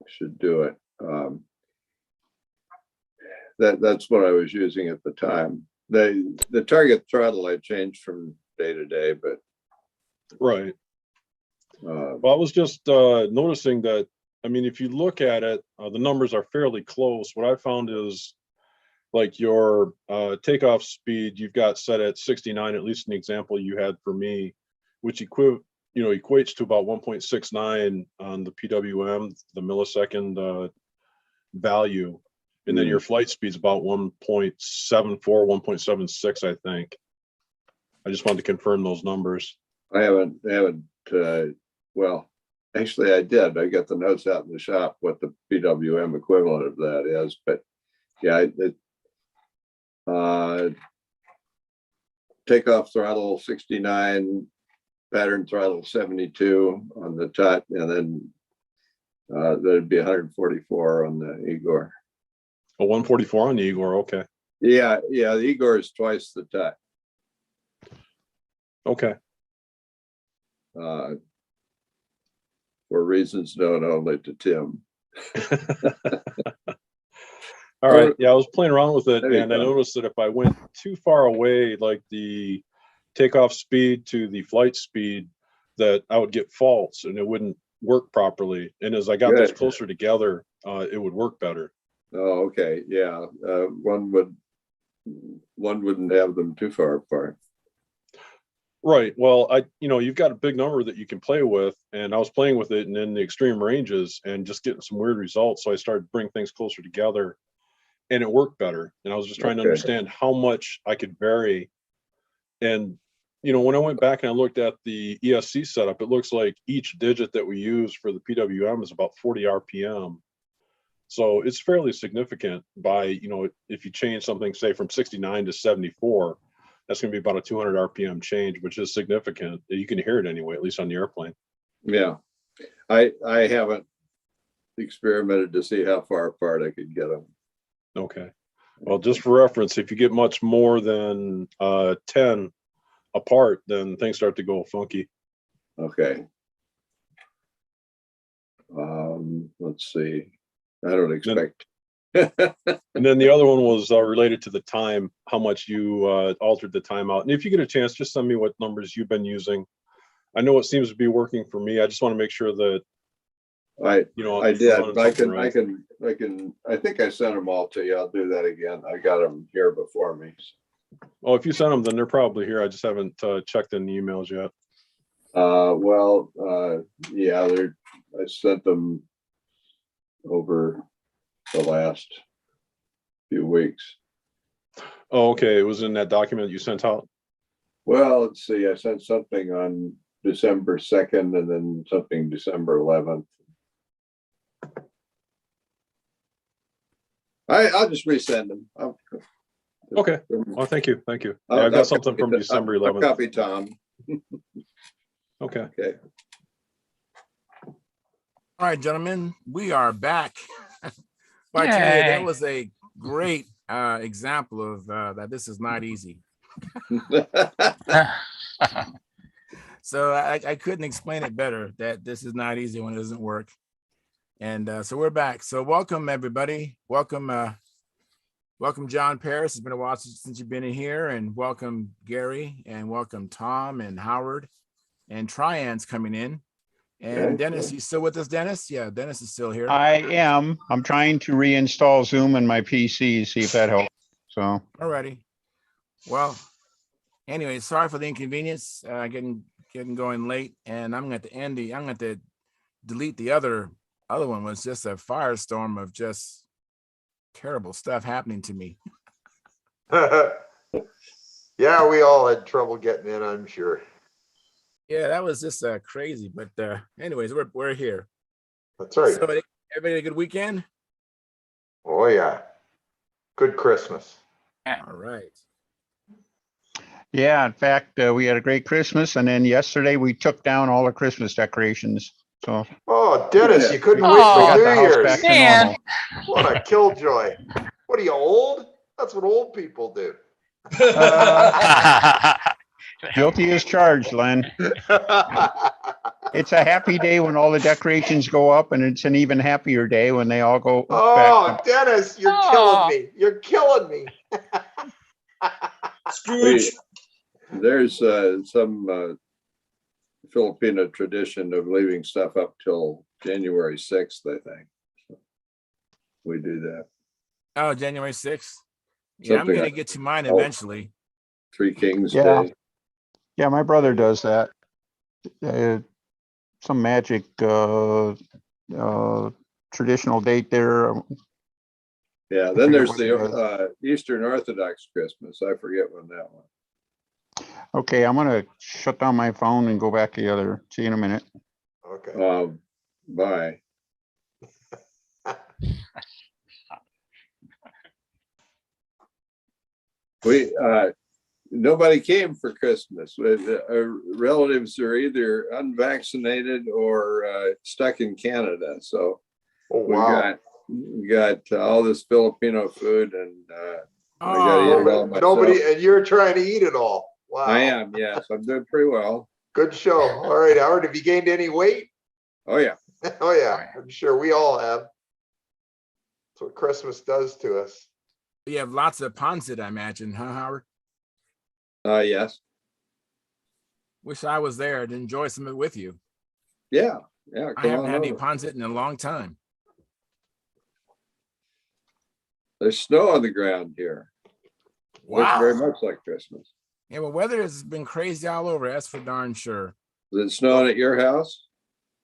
should do it. That's what I was using at the time. The target throttle I changed from day to day, but right. Well, I was just noticing that, I mean, if you look at it, the numbers are fairly close. What I found is like your takeoff speed, you've got set at 69, at least in the example you had for me, which equates to about 1.69 on the PWM, the millisecond value. And then your flight speed's about 1.74, 1.76, I think. I just wanted to confirm those numbers. I haven't, well, actually I did. I got the notes out in the shop, what the PWM equivalent of that is, but yeah, takeoff throttle 69, pattern throttle 72 on the top, and then there'd be 144 on the Igor. Oh, 144 on the Igor, okay. Yeah, the Igor is twice the top. Okay. For reasons known only to Tim. All right. Yeah, I was playing around with it, and I noticed that if I went too far away, like the takeoff speed to the flight speed, that I would get faults and it wouldn't work properly. And as I got those closer together, it would work better. Oh, okay. Yeah. One wouldn't have them too far apart. Right. Well, you've got a big number that you can play with, and I was playing with it and in the extreme ranges and just getting some weird results. So I started to bring things closer together and it worked better. And I was just trying to understand how much I could vary. And, when I went back and I looked at the ESC setup, it looks like each digit that we use for the PWM is about 40 RPM. So it's fairly significant by, if you change something, say from 69 to 74, that's going to be about a 200 RPM change, which is significant. You can hear it anyway, at least on the airplane. Yeah. I haven't experimented to see how far apart I could get them. Okay. Well, just for reference, if you get much more than 10 apart, then things start to go funky. Okay. Let's see. I don't expect. And then the other one was related to the time, how much you altered the timeout. And if you get a chance, just send me what numbers you've been using. I know it seems to be working for me. I just want to make sure that I did. I think I sent them all to you. I'll do that again. I got them here before me. Oh, if you sent them, then they're probably here. I just haven't checked in the emails yet. Yeah, I sent them over the last few weeks. Oh, okay. It was in that document you sent out? Well, let's see. I sent something on December 2nd and then something December 11th. I'll just resend them. Okay. Well, thank you. Thank you. Yeah, I've got something from December 11th. I'll copy Tom. Okay. All right, gentlemen, we are back. But I tell you, that was a great example of that this is not easy. So I couldn't explain it better, that this is not easy when it doesn't work. And so we're back. So welcome, everybody. Welcome, John Paris. It's been a while since you've been in here. And welcome, Gary. And welcome, Tom and Howard. And Trian's coming in. And Dennis, you still with us, Dennis? Yeah, Dennis is still here. I am. I'm trying to reinstall Zoom in my PC, see if that helps. So. Alrighty. Well, anyway, sorry for the inconvenience. Getting going late, and I'm going to delete the other one. Was just a firestorm of just terrible stuff happening to me. Yeah, we all had trouble getting in, I'm sure. Yeah, that was just crazy. But anyways, we're here. That's right. So everybody had a good weekend? Oh yeah. Good Christmas. All right. Yeah, in fact, we had a great Christmas, and then yesterday we took down all the Christmas decorations. So. Oh, Dennis, you couldn't wait till New Year's. Man. What a killjoy! What are you, old? That's what old people do. Guilty as charged, Len. It's a happy day when all the decorations go up, and it's an even happier day when they all go Oh, back. Dennis, you're Aw. killing me. You're killing me. We- There's some Filipino tradition of leaving stuff up till January 6th, I think. So we do that. Oh, January 6th. Yeah, I'm Something gonna like- get to mine Oh. eventually. Three Kings Yeah. Day. Yeah, my brother does that. Some magic traditional date there. Yeah, I then forget there's what it the Eastern Orthodox Christmas. I forget when that one. Okay, I'm gonna shut down my phone and go back to the other. See you in a minute. Okay. Bye. We nobody came for Christmas. Our relatives are either unvaccinated or stuck in Canada. So Oh, wow. we got all this Filipino food, and I gotta eat it all myself. Nobody, and you're trying to eat it all. Wow. I am, yes. I'm doing pretty well. Good show. All right, Howard, have you gained any weight? Oh yeah. Oh, yeah, I'm sure we all have. That's what Christmas does to us. You have lots of pancit, I imagine, huh, Howard? Yes. Wish I was there to enjoy some of it with you. Yeah. Yeah. I Come haven't on had any over. pancit in a long time. There's snow on the ground here. Looks very much like Christmas. Yeah, well, weather has been crazy all over. That's for darn sure. Is it snowing at your house?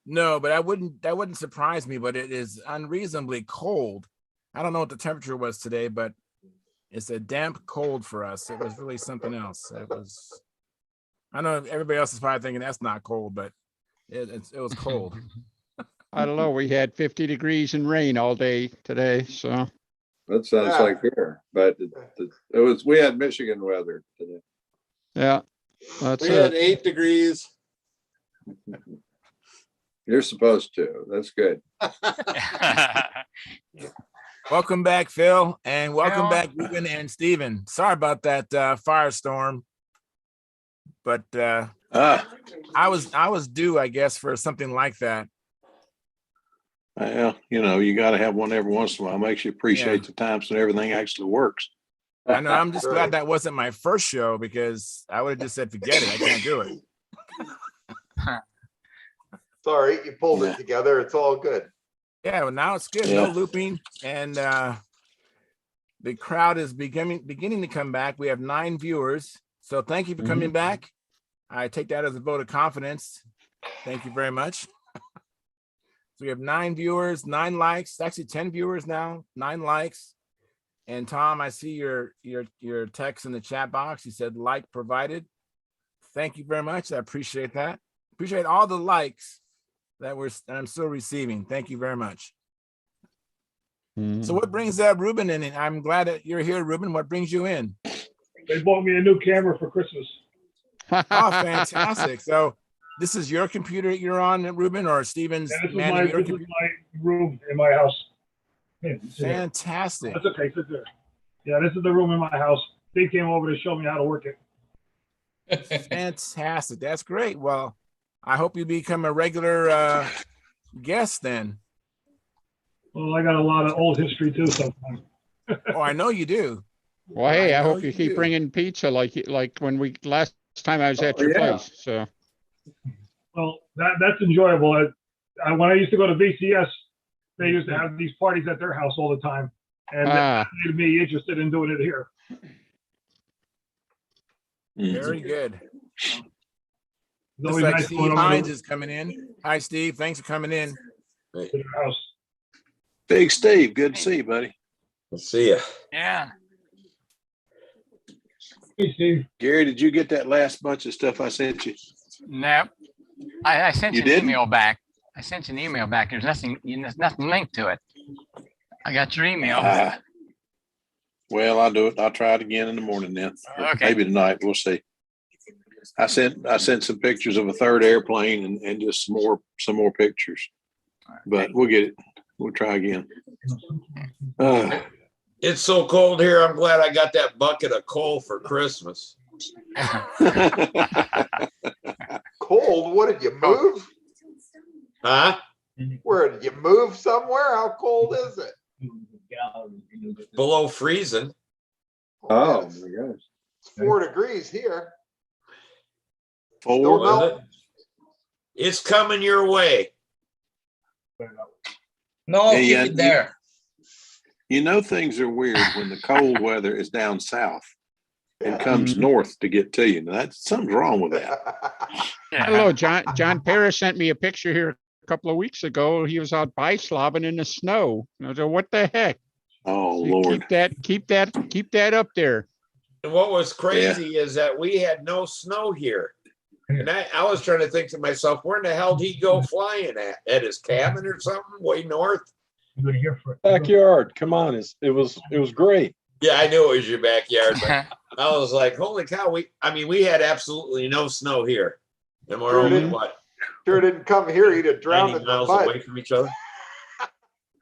No, but that wouldn't surprise me, but it is unreasonably cold. I don't know what the temperature was today, but it's a damp cold for us. It was really something else. I know everybody else is probably thinking that's not cold, but it was cold. I don't know. We had 50 degrees and rain all day today, so. That sounds Yeah. like here, but it was, we had Michigan weather today. Yeah, that's We had it. 8 degrees. You're supposed to. That's good. Welcome back, Phil, and welcome Phil. back, Ruben and Steven. Sorry about that firestorm, but I was due, I guess, for something like that. Well, you got to have one every once in a while. Makes you appreciate the times when everything actually works. I know. I'm just Right. glad that wasn't my first show because I would have just said, forget it. I can't do it. It's all right, you pulled it together. It's all good. Yeah, well, now it's good. Yeah. No looping, and the crowd is beginning to come back. We have 9 viewers, so thank you for coming back. I take that as a vote of confidence. Thank you very much. So we have 9 viewers, 9 likes. Actually, 10 viewers now, 9 likes. And Tom, I see your text in the chat box. You said like provided. Thank you very much. I appreciate that. Appreciate all the likes that I'm still receiving. Thank you very much. So what brings Ruben in? I'm glad that you're here, Ruben. What brings you in? They bought me a new camera for Christmas. Oh, fantastic. So this is your computer you're on, Ruben, or Steven's And this is manning your my computer? room in my house. Yeah, Fantastic. that's okay. Sit there. Yeah, this is the room in my house. They came over to show me how to work it. Fantastic. That's great. Well, I hope you become a regular guest then. Well, I got a lot of old history too sometimes. Oh, I know you do. Well, hey, I know hope you you keep do. bringing pizza like when last time I was at your yeah. place, so. Well, that's enjoyable. When I used to go to VCS, they used to have these parties at their house all the time. And that made me interested in doing it here. Very good. It's Looks always like nice Steve going over Hines to is coming in. Hi, Steve. Thanks for coming in. their house. Big Steve, good to see you, buddy. See ya. Yeah. Hey, Steve. Gary, did you get that last bunch of stuff I sent you? Nope. I sent You you an didn't? email back. I sent you an email back. There's nothing linked to it. I got your email. Well, I'll do it. I'll try it again in the morning then. Okay. Maybe tonight. We'll see. I sent some pictures of a third airplane and just some more pictures. But we'll get it. We'll try again. It's so cold here. I'm glad I got that bucket of coal for Christmas. Cold, what did you move? Huh? Where, did you move somewhere? How cold is it? Below freezing. Oh, man, my gosh. it's 4 degrees here. Four. Still Was melting. it? It's coming your way. No, Yeah, keep yeah, it there. You know, things are weird when the cold weather is down south and Yeah. comes north to get to you. Now, that's something's wrong with that. Hello, John. John Paris sent me a picture here a couple of weeks ago. He was out bike-slobbing in the snow. I was like, what the heck? Oh, You Lord. keep that up there. And what was crazy is that we had no snow here. And I was trying to think to myself, where in the hell did he go flying at? At his cabin or something way north? Backyard, come on, it was great. Yeah, I knew it was your backyard, but I was like, holy cow, we had absolutely no snow here. And we're Sure only did. what, Sure didn't come here, he'd have drowned 90 in the miles mud. away from each other?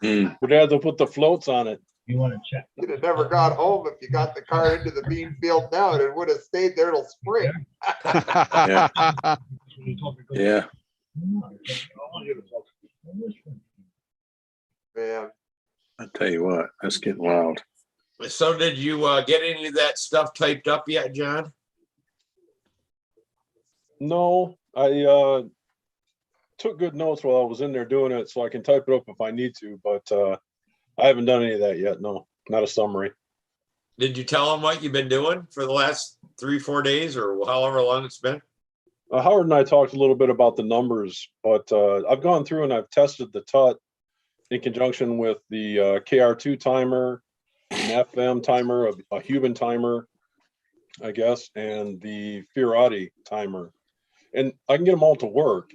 Mm. We'd have to put the floats on it. You want to check? You'd have never got home if you got the car into the bean field now, and it would have stayed there till spring. Yeah. Yeah. Man, I tell you what, that's getting wild. So did you get any of that stuff typed up yet, John? No, I took good notes while I was in there doing it, so I can type it up if I need to, but I haven't done any of that yet. No, not a summary. Did you tell them what you've been doing for the last 3-4 days or however long it's been? Howard and I talked a little bit about the numbers, but I've gone through and I've tested the TUT in conjunction with the KR2 timer, an FM timer, a Human timer, I guess, and the Fiorati timer. And I can get them all to work.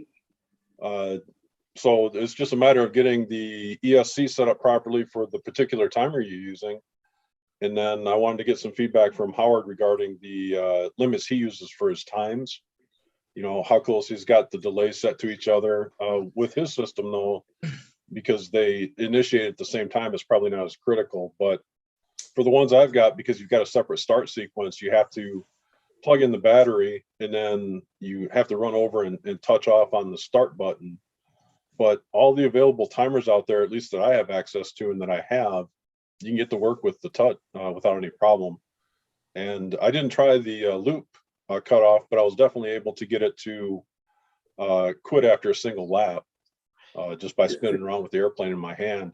So it's just a matter of getting the ESC set up properly for the particular timer you're using. And then I wanted to get some feedback from Howard regarding the limits he uses for his times. You know, how close he's got the delays set to each other. With his system, though, because they initiate at the same time, it's probably not as critical. But for the ones I've got, because you've got a separate start sequence, you have to plug in the battery and then you have to run over and touch off on the start button. But all the available timers out there, at least that I have access to and that I have, you can get to work with the TUT without any problem. And I didn't try the loop cutoff, but I was definitely able to get it to quit after a single lap just by spinning around with the airplane in my hand.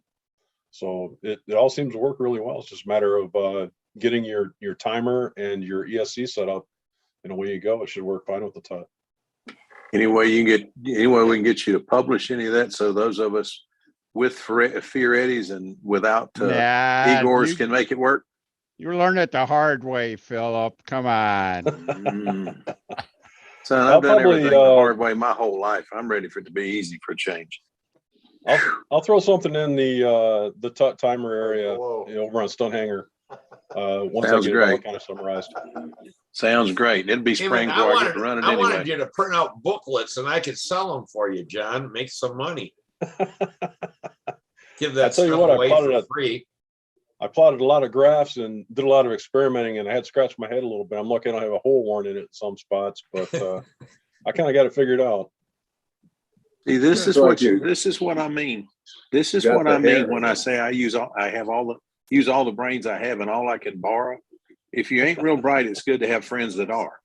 So it all seems to work really well. It's just a matter of getting your timer and your ESC set up, and away you go. It should work fine with the TUT. Any way we can get you to publish any of that, so those of us with Fioretti's and without Igor's can make it work? You learned it the hard way, Philip. Come on. Son, I've done everything the hard way my whole life. I'm ready for it to be easy for a change. I'll throw something in the TUT timer area over on Stunthangar once Sounds I get great. it all kind of summarized. Sounds great. It'd be spring before I get to run it I anyway. wanted you to print out booklets and I could sell them for you, John. Make some money. Give that stuff away for free. I plotted a lot of graphs and did a lot of experimenting, and I had scratched my head a little bit. I'm lucky I don't have a hole worn in it in some spots, but I kind of got it figured out. See, this is what I mean. This is what I mean when I say I use all the brains I have and all I can borrow. If you ain't real bright, it's good to have friends that are.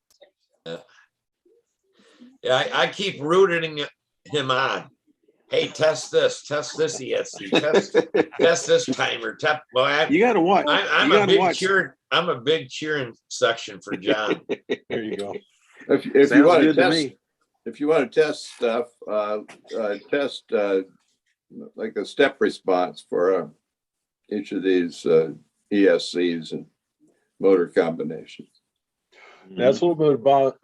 Yeah, I keep rooting him on. Hey, test this ESC, test this timer. You got to watch. I'm a big cheering section for John. There you go. If you want to test, if you want to test stuff, test like a step response for each of these ESCs and motor combinations. That's a little bit about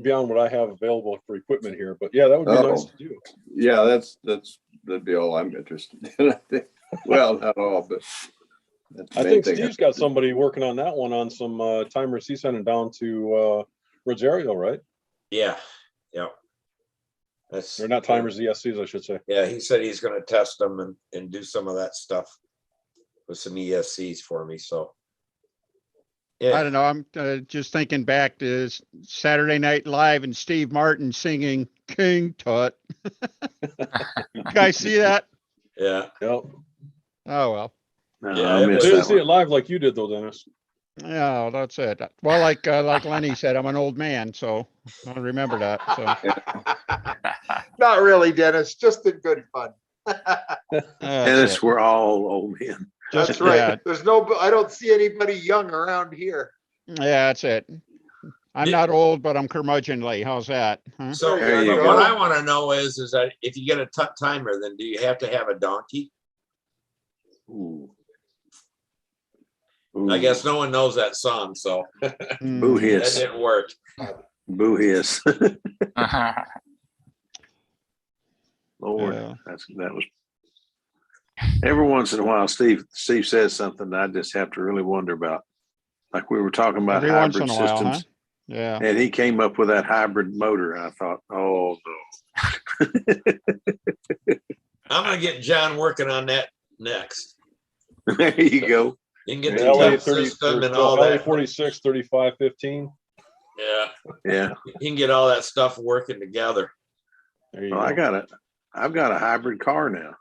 beyond what I have available for equipment here, but yeah, that would be nice to do. Yeah, that'd be all I'm interested in. I think. Well, not all, but I think Steve's got somebody working on that one on some timers he's sending down to Rosario, right? Yeah. They're not timers, ESCs, I should say. Yeah, he said he's going to test them and do some of that stuff with some ESCs for me. So I don't know. I'm just thinking back to Saturday Night Live and Steve Martin singing King Tut. You guys see that? Yeah. Yep. Oh, well. No, Yeah, I it missed I didn't that see it one. live like you did though, Dennis. Yeah, that's it. Well, like Lenny said, I'm an old man, so I'll remember that. So Not really, Dennis, just in good fun. that's Dennis, it. we're all old men. Just That's right. yeah, I don't see anybody young around here. that's it. I'm Yeah. not old, but I'm curmudgeonly. How's that? Huh? So There you but go. what I want to know is that if you get a timer, then do you have to have a donkey? Ooh. I guess no one knows that song, so Boo Mm. that hiss. didn't work. Boo hiss. Lord, Yeah. that was every once in a while. Steve says something that I just have to really wonder about. Like we were talking about Every once hybrid in a while, huh? systems, Yeah. and he came up with that hybrid motor, and I thought, oh I'm gonna get John working on that next. no. There you go. You can get The the LA tip 30 system and or all LA that. 46 35 15. Yeah, Yeah. you can get all that stuff working together. There you Well, go. I've got a hybrid car now.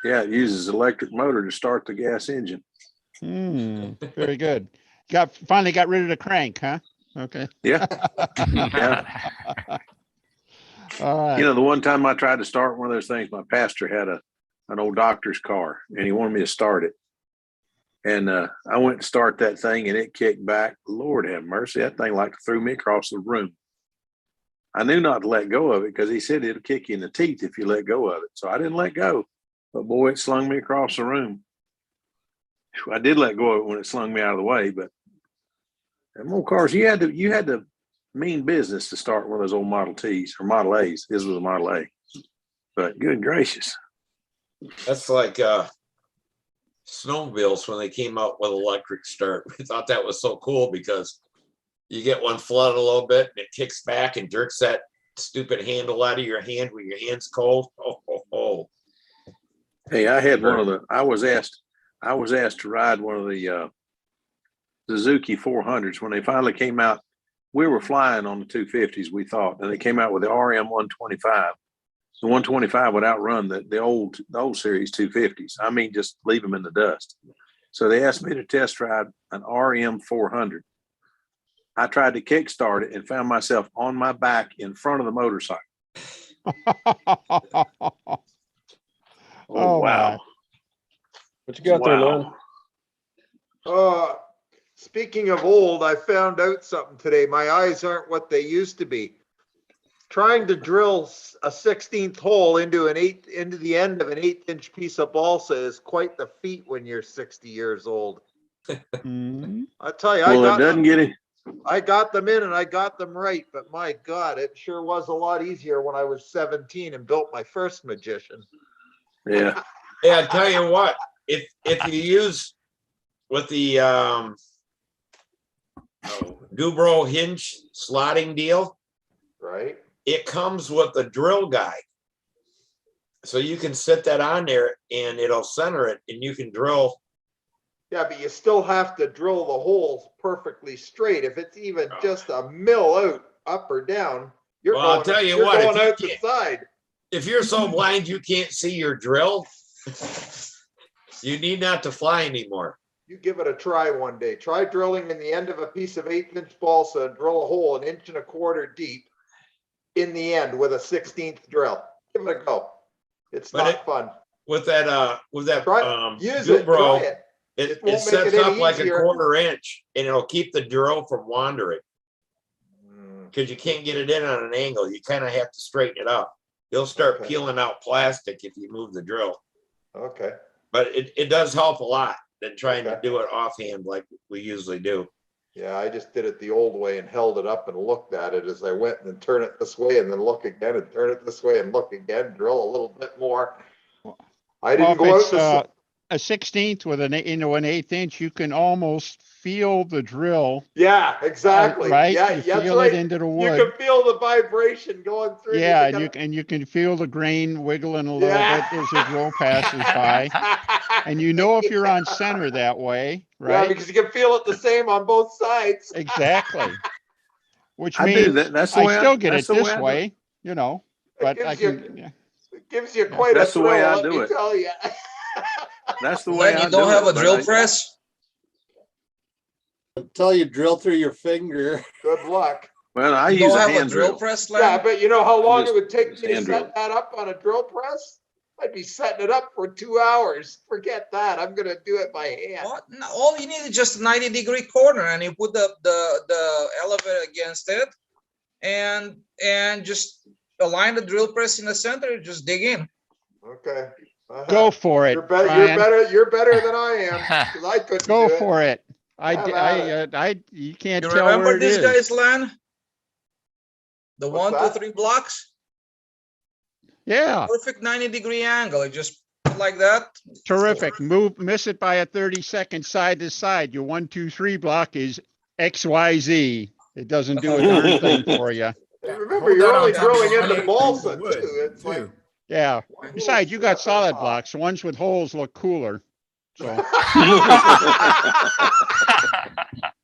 Yeah, it uses electric motor to start the gas engine. Very good. Finally got rid of the crank, huh? Okay. Yeah. Yeah. All right. You know, the one time I tried to start one of those things, my pastor had an old doctor's car and he wanted me to start it. And I went to start that thing and it kicked back. Lord have mercy. That thing like threw me across the room. I knew not to let go of it because he said it'll kick you in the teeth if you let go of it. So I didn't let go. But boy, it slung me across the room. I did let go of it when it slung me out of the way, but them old cars, you had to mean business to start one of those old Model Ts or Model A's. This was a Model A. But good gracious. That's like snowmobiles when they came out with electric start. We thought that was so cool because you get one flooded a little bit and it kicks back and jerks that stupid handle out of your hand when your hand's cold. Oh. Hey, I had I was asked to ride one of the Suzuki 400s when they finally came out. We were flying on the 250s, we thought, and they came out with the RM 125. The 125 would outrun the old series 250s. I mean, just leave them in the dust. So they asked me to test ride an RM 400. I tried to kickstart it and found myself on my back in front of the motorcycle. Oh, wow. What you got there, Lynn? Speaking of old, I found out something today. My eyes aren't what they used to be. Trying to drill a 16th hole into the end of an 1/8-inch piece of balsa is quite the feat when you're 60 years old. I tell you, I got them in and I got them right, but my God, it sure was a lot easier when I was 17 and built my first magician. Yeah. Yeah, I tell you what, if you use with the Dubro hinge slotting deal, right? It comes with a drill guide. So you can sit that on there and it'll center it and you can drill. Yeah, but you still have to drill the holes perfectly straight. If it's even just a mill out, up or down, I'll tell you what, going out the side. If you're so blind you can't see your drill, you need not to fly anymore. You give it a try one day. Try drilling in the end of a piece of 1/8-inch balsa and drill a hole 1.25 inches deep in the end with a 16th drill. Give it a go. It's not fun. With that use it, try it. It sets up like a 1/4 inch and it'll keep the drill from wandering. Because you can't get it in on an angle. You kind of have to straighten it up. You'll start peeling out plastic if you move the drill. Okay. But it does help a lot than trying to do it offhand like we usually do. Yeah, I just did it the old way and held it up and looked at it as I went and then turn it this way and then look again and turn it this way and look again, drill a little bit more. I didn't go out a 16th with an 1/8 inch, you can almost feel the drill. Yeah, exactly. Right? Yeah, you that's feel right. it into the wood. You can feel the vibration going through. Yeah, and you can feel the grain wiggling a little bit as the drill passes by. And you know if you're on center that way, Yeah, right? because you can feel it the same on both sides. Exactly. Which I do means that. That's the I way still get that's it the way this I do it. way, you know, but I gives you- can, yeah. It gives you quite That's a the way thrill, I let do me it. tell you. That's the way Len, I you don't do have it, a but drill I- press? Until you drill through your finger. Good luck. Well, I You use don't a have a hand drill drill. press, Len? Yeah, but you know how long it would take just me to hand drill. set that up on a drill press? I'd be setting it up for 2 hours. Forget that. I'm gonna do it by hand. What? No, all you need is just a 90-degree corner, and you put the elevator against it, and just align the drill press in the center. Just dig in. Okay. Go for it, You're better. Brian. You're better than I am because I couldn't Go do it. for it. Have at You can't You tell where remember it these is. guys, Len? The What's 1, 2, that? 3 blocks. Yeah, Perfect 90-degree angle. You just put like that. terrific. Miss it by a 30-second side to side. Your 1, 2, 3 block is XYZ. It doesn't do a darn thing for you. And remember, Hold you're that on only top of drilling the into wood, balsa the wood, too. It's like too. Yeah. one Besides, you little got step at solid top. blocks. The ones with holes look cooler. So I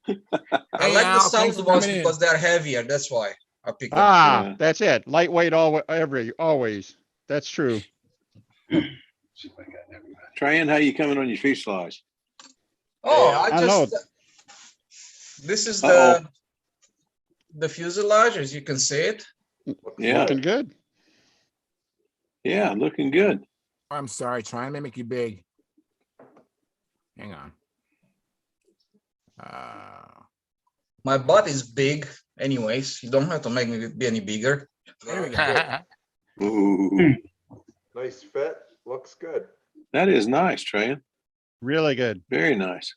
Hey, like Al, the thanks solid for ones coming in. because they're heavier. That's why I pick them. Yeah. that's it. Lightweight always. That's true. Tran, how you coming on your fuselage? Oh, Yeah. I I know. just this is Uh-oh. the fuselage, as you can see it. Yeah. Looking good. Yeah, looking good. I'm sorry, trying to make you big. Hang on. My butt is big, anyways. You don't have to make me be any bigger. There we go. Good. Ooh, Nice fit. Looks good. that is nice, Tran. Really good. Very nice.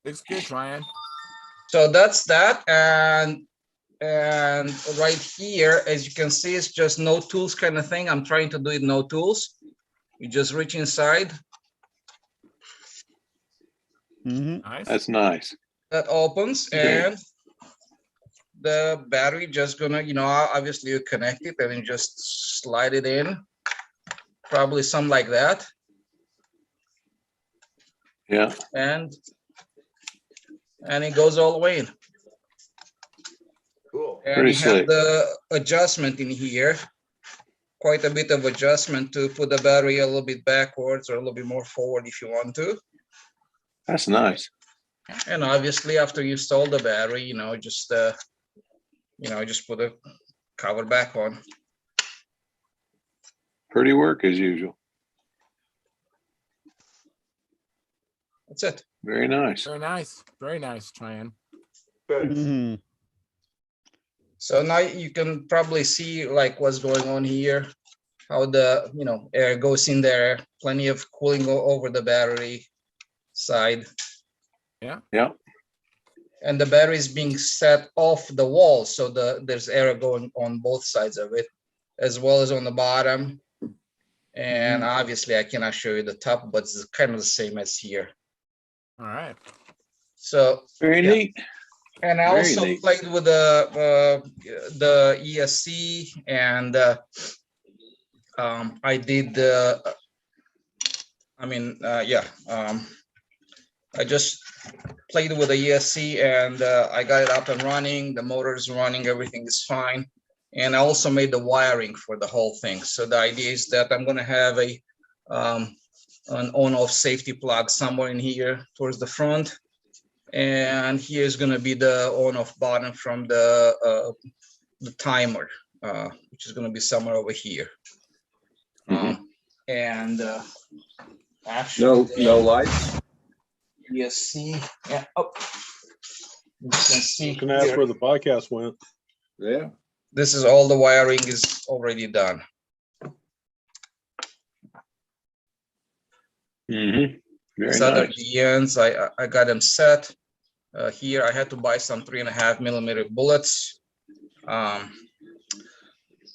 Looks good, trying. So that's that, and right here, as you can see, it's just no tools kind of thing. I'm trying to do it no tools. You just reach inside. Nice. That's nice. That opens, and the battery just gonna, obviously you connect it and then just slide it in. Probably something like that. Yeah. And it goes all the way in. Cool. And Pretty you have slick. the adjustment in here. Quite a bit of adjustment to put the battery a little bit backwards or a little bit more forward if you want to. That's nice. And obviously after you install the battery, just put a cover back on. Pretty work as usual. That's it. Very nice. Very nice. Very nice, trying. Good. Mhm. So now you can probably see like what's going on here, how the air goes in there, plenty of cooling over the battery side. Yeah. Yeah. And the battery is being set off the wall, so there's air going on both sides of it, as well as on the bottom. And obviously I cannot show you the top, but it's kind of the same as here. All right. So Very yeah. neat. And I Very also neat. played with the ESC, and I did I just played with the ESC, and I got it up and running. The motor is running, everything is fine. And I also made the wiring for the whole thing. So the idea is that I'm going to have an on-off safety plug somewhere in here towards the front. And here's going to be the on-off button from the timer, which is going to be somewhere over here. And actually, No lights. ESC, yeah. Oh, you can see. Can ask here. where the podcast went. Yeah. This is all the wiring is already done. Very These other nice. DNs, I got them set. Here I had to buy some 3.5mm bullets.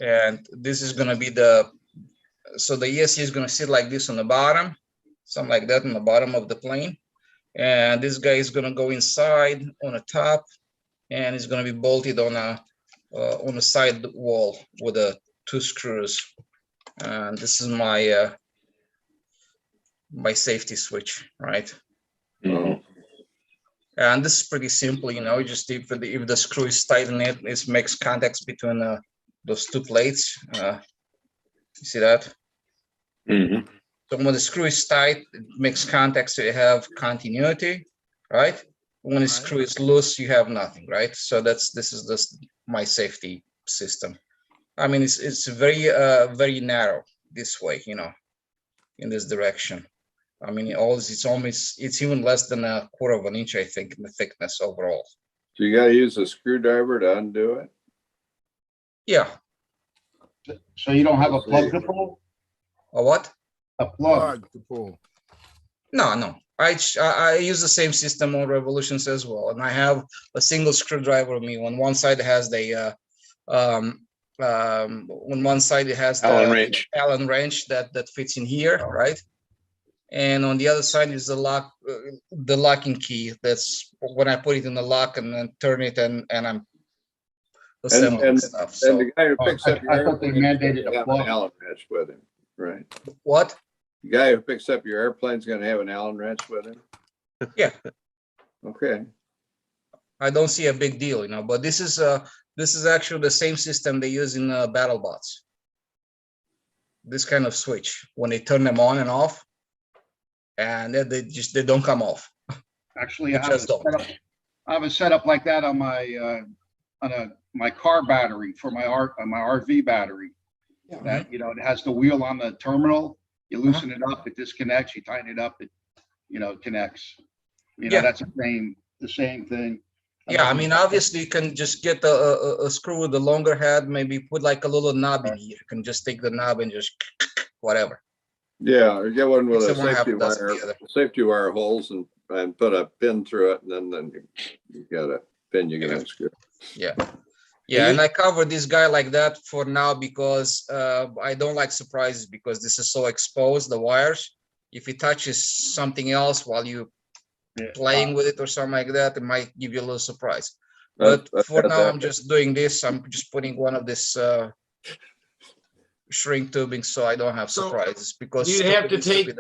And this is gonna be so the ESC is gonna sit like this on the bottom, something like that on the bottom of the plane. And this guy is gonna go inside on the top, and it's gonna be bolted on a side wall with 2 screws. And this is my by safety switch, right? Mhm. And this is pretty simple, you know, just if the screw is tight in it, it makes contacts between those two plates. You see that? Mhm. So when the screw is tight, it makes contacts, so you have continuity, right? When the screw is loose, you have nothing, right? So this is just my safety system. I mean, it's very narrow this way, you know, in this direction. I mean, it's even less than 1/4 of an inch, I think, in the thickness overall. So you got to use a screwdriver to undo it? Yeah. So you don't have a plug to pull? A what? A plug. to pull. No. I use the same system on Revolutions as well, and I have a single screwdriver on me. On one side it has the on one side it has the Allen wrench that fits in here, right? And on the other side is the lock, the locking key. That's when I put it in the lock and then turn it, and I'm assembling stuff. So and the guy who picks up I thought they mandated a have plug. an Allen wrench with him, right? What? The guy who picks up your airplane's going to have an Allen wrench with him? Yeah. Okay. I don't see a big deal, you know, but this is actually the same system they use in BattleBots. This kind of switch, when they turn them on and off, and they don't come off. Actually, I have a setup like that on my car battery for my RV battery. Yeah. That, you know, it has the wheel on the terminal. You loosen it up, it disconnects. You tighten it up, it, you know, connects. You know, that's the same thing. Yeah, I mean, obviously you can just get a screw with a longer head, maybe put like a little knob in here. You can just take the knob and just whatever. Yeah, or get one with a Except safety wire holes and put a pin through it, and then you got a pin you can unscrew. Yeah. Yeah, and I cover this guy like that for now because I don't like surprises, because this is so exposed, the wires. If it touches something else while you playing with it or something like that, it might give you a little surprise. But for now, I'm just doing this. I'm just putting one of this shrink tubing so I don't have surprises, because you have to take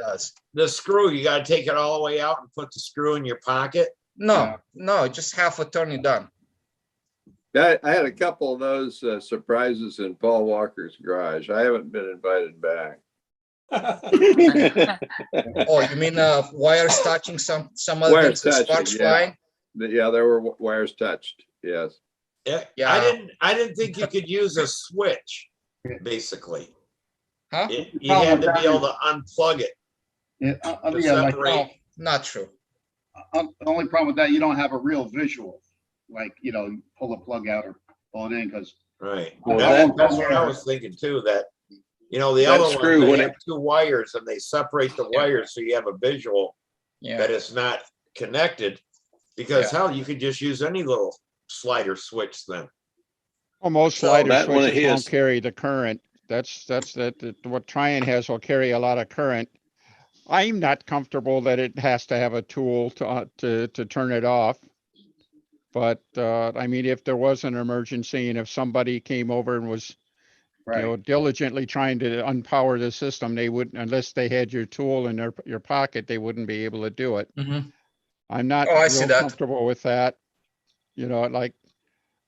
the screw. You got to take it all the way out and put the screw in your pocket. No, just half a turn, you're done. I had a couple of those surprises in Paul Walker's garage. I haven't been invited back. Oh, you mean wires touching some other things, sparks flying? Yeah, there were wires touched. Yes. Yeah. I didn't think you could use a switch. Basically, huh? You had to be able to unplug it. Yeah, not true. The only problem with that, you don't have a real visual, like, you know, pull the plug out or pull it in, because right. That's what I was thinking too. That, you know, the other one, they have two wires and they separate the wires so you have a visual that it's not connected. Because hell, you could just use any little slider switch then. Well, most slider switches won't carry the current. That's what Trian has will carry a lot of current. I'm not comfortable that it has to have a tool to turn it off. But I mean, if there was an emergency and if somebody came over and was, you know, diligently trying to unpower the system, they wouldn't, unless they had your tool in your pocket, they wouldn't be able to do it. Mm-hmm. I'm not real comfortable with that. You know, like,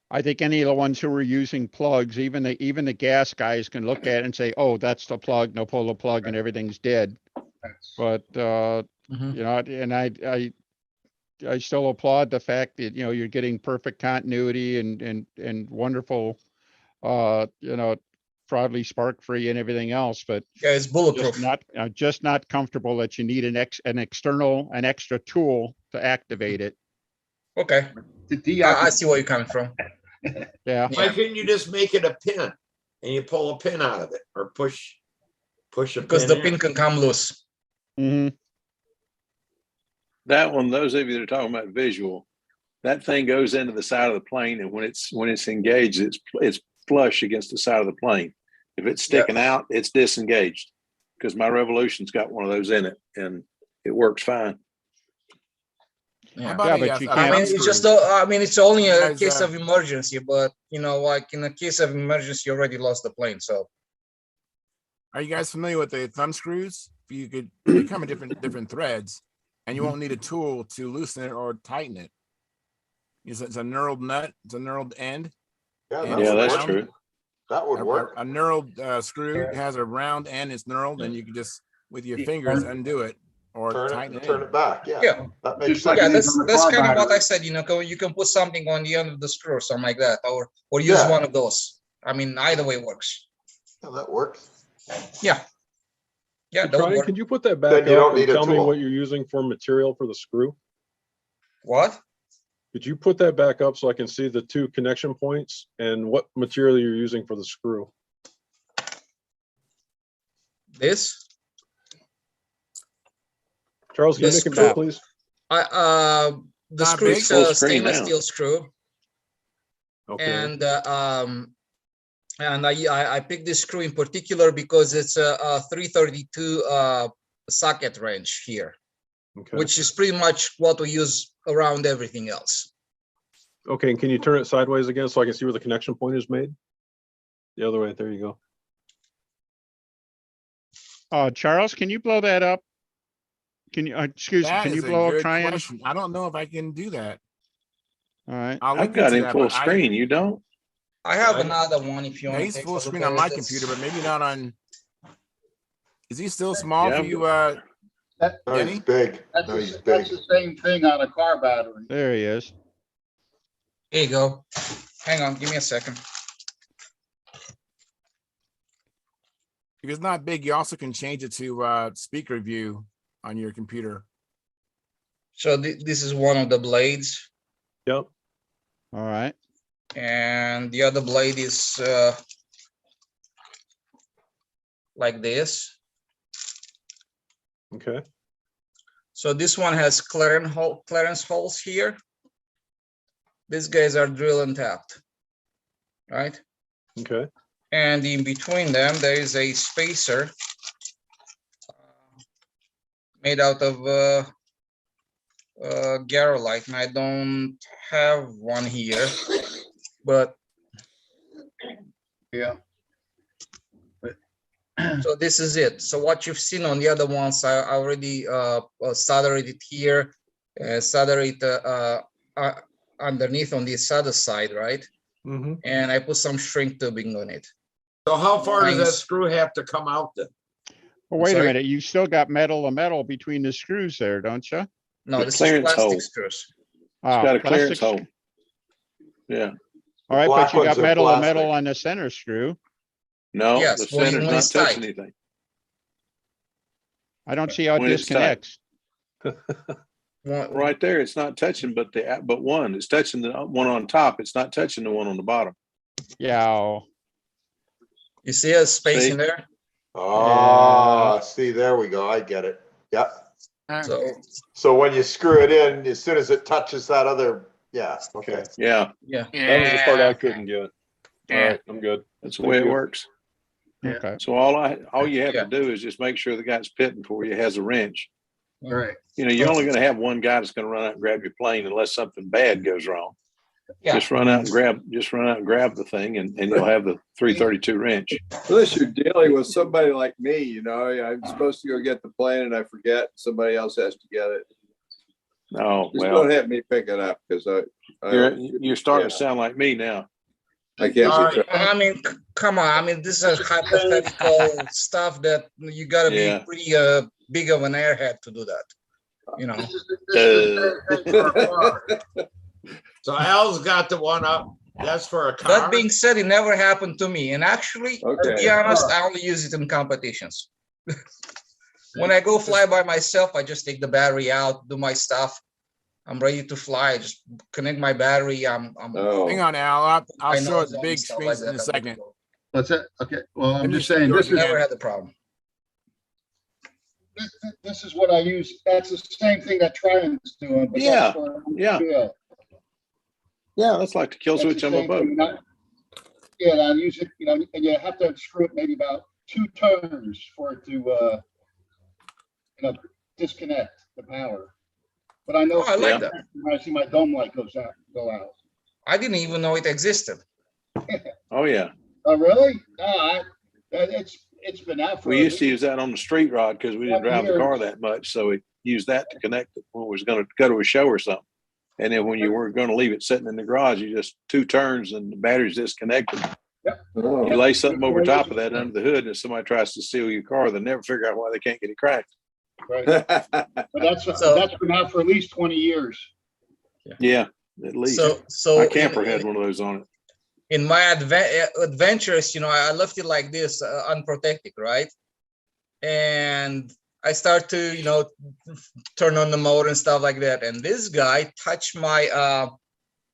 I think any of the ones who are using plugs, even the gas guys can look at it and say, oh, that's the plug, no, pull the plug and everything's dead. But, you know, and I still applaud the fact that, you know, you're getting perfect continuity and wonderful, you know, broadly spark free and everything else, but it's bulletproof. Just not comfortable that you need an extra tool to activate it. Okay. I see where you're coming from. Yeah. Why couldn't you just make it a pin and you pull a pin out of it, or push a because pin the pin can come loose. Mm-hmm. That one, those of you that are talking about visual, that thing goes into the side of the plane, and when it's engaged, it's flush against the side of the plane. If it's sticking out, it's disengaged, because my Revolution's got one of those in it, and it works fine. Yeah, but you can't. I mean, it's just. I mean, it's only a case of emergency, but you know, like in a case of emergency, you already lost the plane. So Are you guys familiar with the thumb screws? You could, they come in different threads, and you won't need a tool to loosen it or tighten it. It's a knurled nut. It's a knurled end. Yeah, that's true. That would work. A knurled screw has a round end. It's knurled, and you can just with your fingers undo it or tighten it. Turn it back. Yeah. Yeah. That makes Like sense. Yeah, it is on the that's car kind of what battery. I said, you know, you can put something on the end of the screw or something like that, or use Yeah. one of those. I mean, either way works. Yeah, that works. Yeah. Yeah, Hey, that would Brian, work. can you put that back Then you don't up and need a tell me tool. what you're using for material for the screw? What? Could you put that back up so I can see the two connection points and what material you're using for the screw? This? Charles, can you This make it screw- big, please? The Not screw big. is Full a screen stainless now. steel screw, Okay. and I picked this screw in particular because it's a 332 socket wrench here, Okay. which is pretty much what we use around everything else. Okay. And can you turn it sideways again so I can see where the connection point is made? The other way. There you go. Charles, can you blow that up? Can you, excuse me, That can you is a blow up good triangle? question. I don't know if I can do that. All right. I'll I've look got into him that, full but screen. You don't? I have another one if you Yeah, want to he's take full a look screen at on it. my It's- computer, but maybe not on. Is he still small Yeah, for you, That- No, he's Denny? big. That's, No, he's the, big. that's the same thing on a car battery. There he is. Here you go. Hang on, give me a second. If it's not big, you also can change it to speaker view on your computer. So this is one of the blades, Yep. All right. and the other blade is like this. Okay. So this one has clearance holes here. These guys are drill and tapped, right? Okay. And in between them, there is a spacer made out of Garolite, and I don't have one here, but Yeah. so this is it. So what you've seen on the other ones, I already soldered it here, soldered it underneath on this other side, right? Mm-hmm. And I put some shrink tubing on it. So how far does that Nice. screw have to come out then? Well, wait a sorry? minute. You still got metal to metal between the screws there, don't you? No, The this is clearance plastic hole. screws. It's got a clearance plastic- hole. Yeah. All right, Black but you ones got are metal to plastic. metal on the center screw. No, Yes, the when center's not it's touching tight. anything. I don't see how it When it's tight. disconnects. Right there, it's not touching, but one, it's touching the one on top. It's not touching the one on the bottom. Yeah. You see a space See? in there? Ah, see, there we go. I get it. Yeah. So So when you screw it in, as soon as it touches that other, yeah, okay. Yeah, yeah. That was the part I couldn't get. All Yeah. right. I'm good. that's the way it works. Okay. So all you have Yeah. to do is just make sure the guy's pitting for you has a wrench. Right. You know, you're only going to have one guy that's going to run out and grab your plane unless something bad goes wrong. Yeah. Just run out and grab the thing, and you'll have the 332 wrench. Unless you're dealing with somebody like me, you know, I'm supposed to go get the plane and I forget, somebody else has to get it. Oh, Just well, don't have me pick it up because you're starting to yeah. sound like me now. I can't All be. right. I mean, come on. I mean, this is hypothetical stuff that you got to Yeah. be pretty big of an airhead to do that. You know. This is the same thing for a car. So Al's got the one up. That's for a car. That being said, it never happened to me. And actually, to be Okay. honest, I only use it in competitions. When I go fly by myself, I just take the battery out, do my stuff. I'm ready to fly. I just connect my battery. Hang Oh, on, Al. I'll I show know it the big stuff screens like in a that. second. What's that? Okay, well, I'm Let me just see saying, yours this is, Never had the problem. this is what I use. That's the same thing that Triumph's doing. But Yeah, that's for yeah. real. Yeah, that's like the kill That's switch the on my same boat. thing. Yeah, and I use it, you know, and you have to screw it maybe about 2 turns for it to, you know, disconnect the power. But I know Oh, I like Yeah. that. when I see my dome light go out. I didn't even know it existed. Oh yeah, Oh, really? No, it's it's been out for. We used to use that on the street rod because we didn't drive the car that much. So we used that to connect it when we was going to go to a show or something. And then when you were going to leave it sitting in the garage, you just 2 turns and the battery's disconnected. Yep. Oh. You lay something over top of that under the hood, and if somebody tries to steal your car, they'll never figure out why they can't get it cracked. Right. But that's been out for at least 20 years. Yeah, at least. So my camper had one of those on it. In my adventures, you know, I left it like this, unprotected, right? And I start to, you know, turn on the motor and stuff like that. And this guy touched my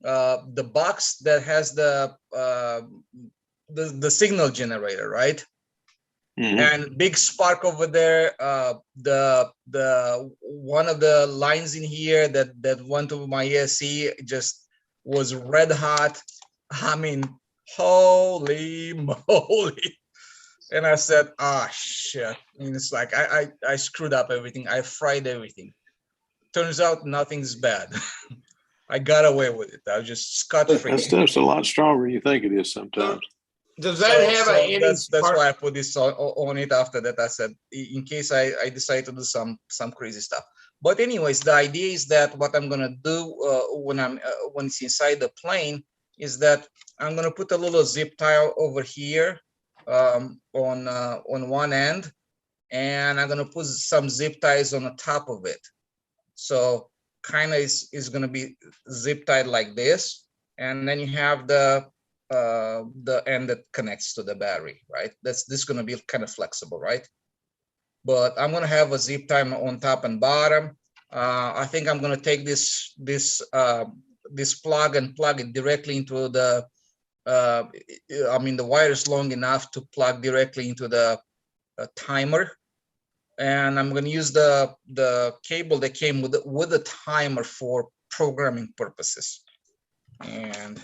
the box that has the signal generator, right? Mm-hmm. And big spark over there. The one of the lines in here that went to my ESC just was red hot. I mean, holy moly! And I said, "Ah, shit!" And it's like I screwed up everything. I fried everything. Turns out nothing's bad. I got away with it. I was just scot-free. That stuff's a lot stronger than you think it is sometimes. Does that have any that's why I put this on it. After that, I said, in case I decide to do some crazy stuff. But anyways, the idea is that what I'm gonna do when it's inside the plane is that I'm gonna put a little zip tie over here on one end, and I'm gonna put some zip ties on the top of it. So kind of is gonna be zip tied like this, and then you have the end that connects to the battery, right? This is going to be kind of flexible, right? But I'm going to have a zip tie on top and bottom. I think I'm going to take this plug and plug it directly into the I mean, the wire is long enough to plug directly into the timer, and I'm going to use the cable that came with the timer for programming purposes. And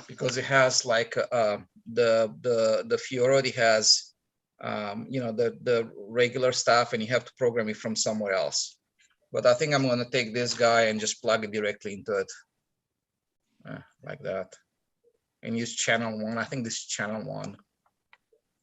because it has like the Fiore has you know, the regular stuff, and you have to program it from somewhere else. But I think I'm going to take this guy and just plug it directly into it like that, and use channel 1. I think this is channel 1.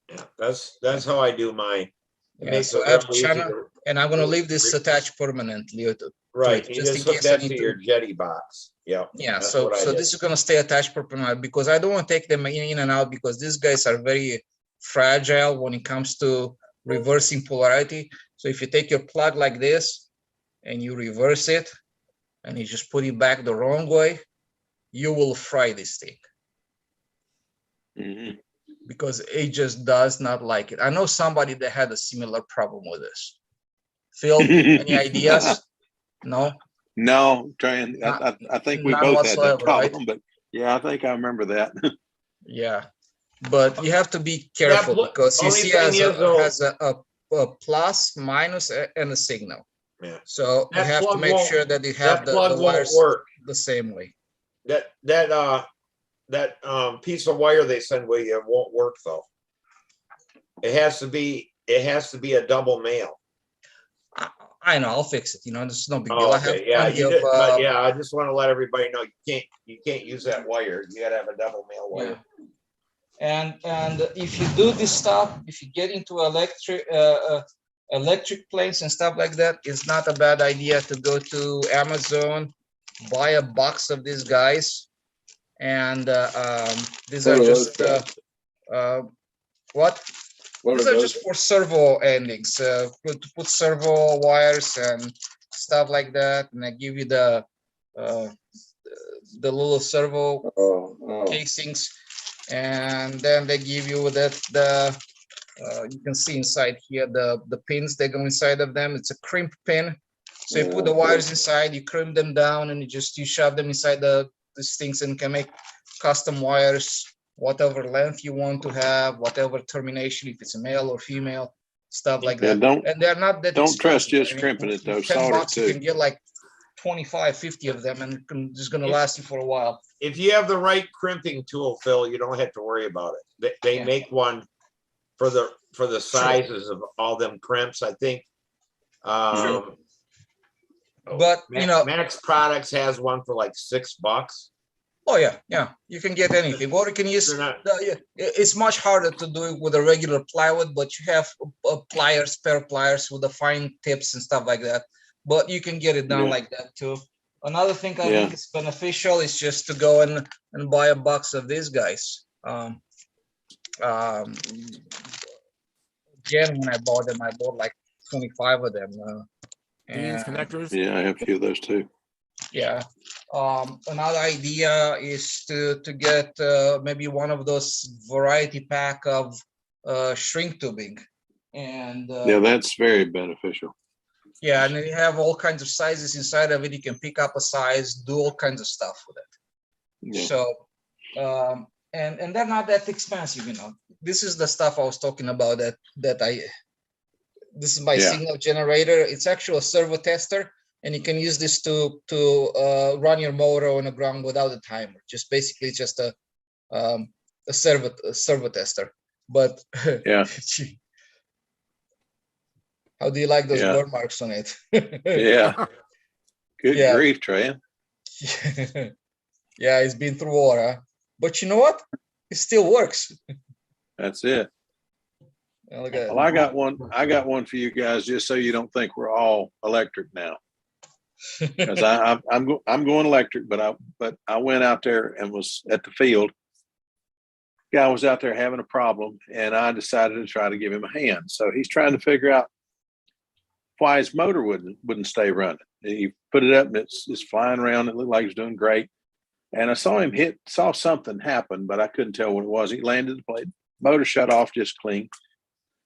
Yeah, that's how I do mine. Yeah, so add channel, and I'm going to leave this attached permanently. Right, you just hook that to your jetty box. Yeah. Yeah, so this is going to stay attached permanently, because I don't want to take them in and out, because these guys are very fragile when it comes to reversing polarity. So if you take your plug like this and you reverse it and you just put it back the wrong way, you will fry this thing. Mm-hmm. Because it just does not like it. I know somebody that had a similar problem with this. Phil, any ideas? No? No, trying. I think we both had that problem, right? But yeah, I think I remember that. Yeah, but you have to be careful, because you see has a plus, minus, and a signal. Yeah. So you have to make sure that you have the wires the same way. That piece of wire they send with you won't work though. It has to be a double male. I know, I'll fix it. You know, it's no big deal. Oh, okay. Yeah, I just want to let everybody know you can't use that wire. You gotta have a double male wire. Yeah. And if you do this stuff, if you get into electric planes and stuff like that, it's not a bad idea to go to Amazon, buy a box of these guys, and these are just what? These are just for servo endings, to put servo wires and stuff like that, and they give you the little servo casings, and then they give you you can see inside here the pins that go inside of them. It's a crimp pin, so you put the wires inside, you crimp them down, and you shove them inside these things, and can make custom wires, whatever length you want to have, whatever termination, if it's a male or female, stuff like that. And they're not that expensive. Trust just crimping it though. $10 you can get like 25, 50 of them, and it's going to last you for a while. If you have the right crimping tool, Phil, you don't have to worry about it. They make one for the sizes of all them crimps, I think. But you know, Max Products has one for like $6. Oh yeah, you can get anything, or you can use. It's much harder to do it with a regular plywood, but you have pliers, spare pliers with the fine tips and stuff like that. But you can get it done like that too. Another thing I think is beneficial is just to go and buy a box of these guys. Again, when I bought them, I bought like 25 of them. Beans, connectors. Yeah, I have a few of those too. Yeah. Another idea is to get maybe one of those variety pack of shrink tubing, and yeah, that's very beneficial. Yeah, and then you have all kinds of sizes inside of it. You can pick up a size, do all kinds of stuff with it. Yeah. So, and they're not that expensive, you know. This is the stuff I was talking about. This is my signal generator. It's actually a servo tester. And you can use this to run your motor on the ground without a timer. Just basically just a servo tester. But yeah, how do you like those burn marks on it? Yeah, good grief, Trey. Yeah, it's been through war, huh? But you know what? It still works. That's it. Well, I got one for you guys, just so you don't think we're all electric now. Because I'm going electric, but I went out there and was at the field. Guy was out there having a problem, and I decided to try to give him a hand. So he's trying to figure out why his motor wouldn't stay running. He put it up and it's flying around. It looked like it's doing great. And I saw something happen, but I couldn't tell what it was. He landed the plate, motor shut off just clean.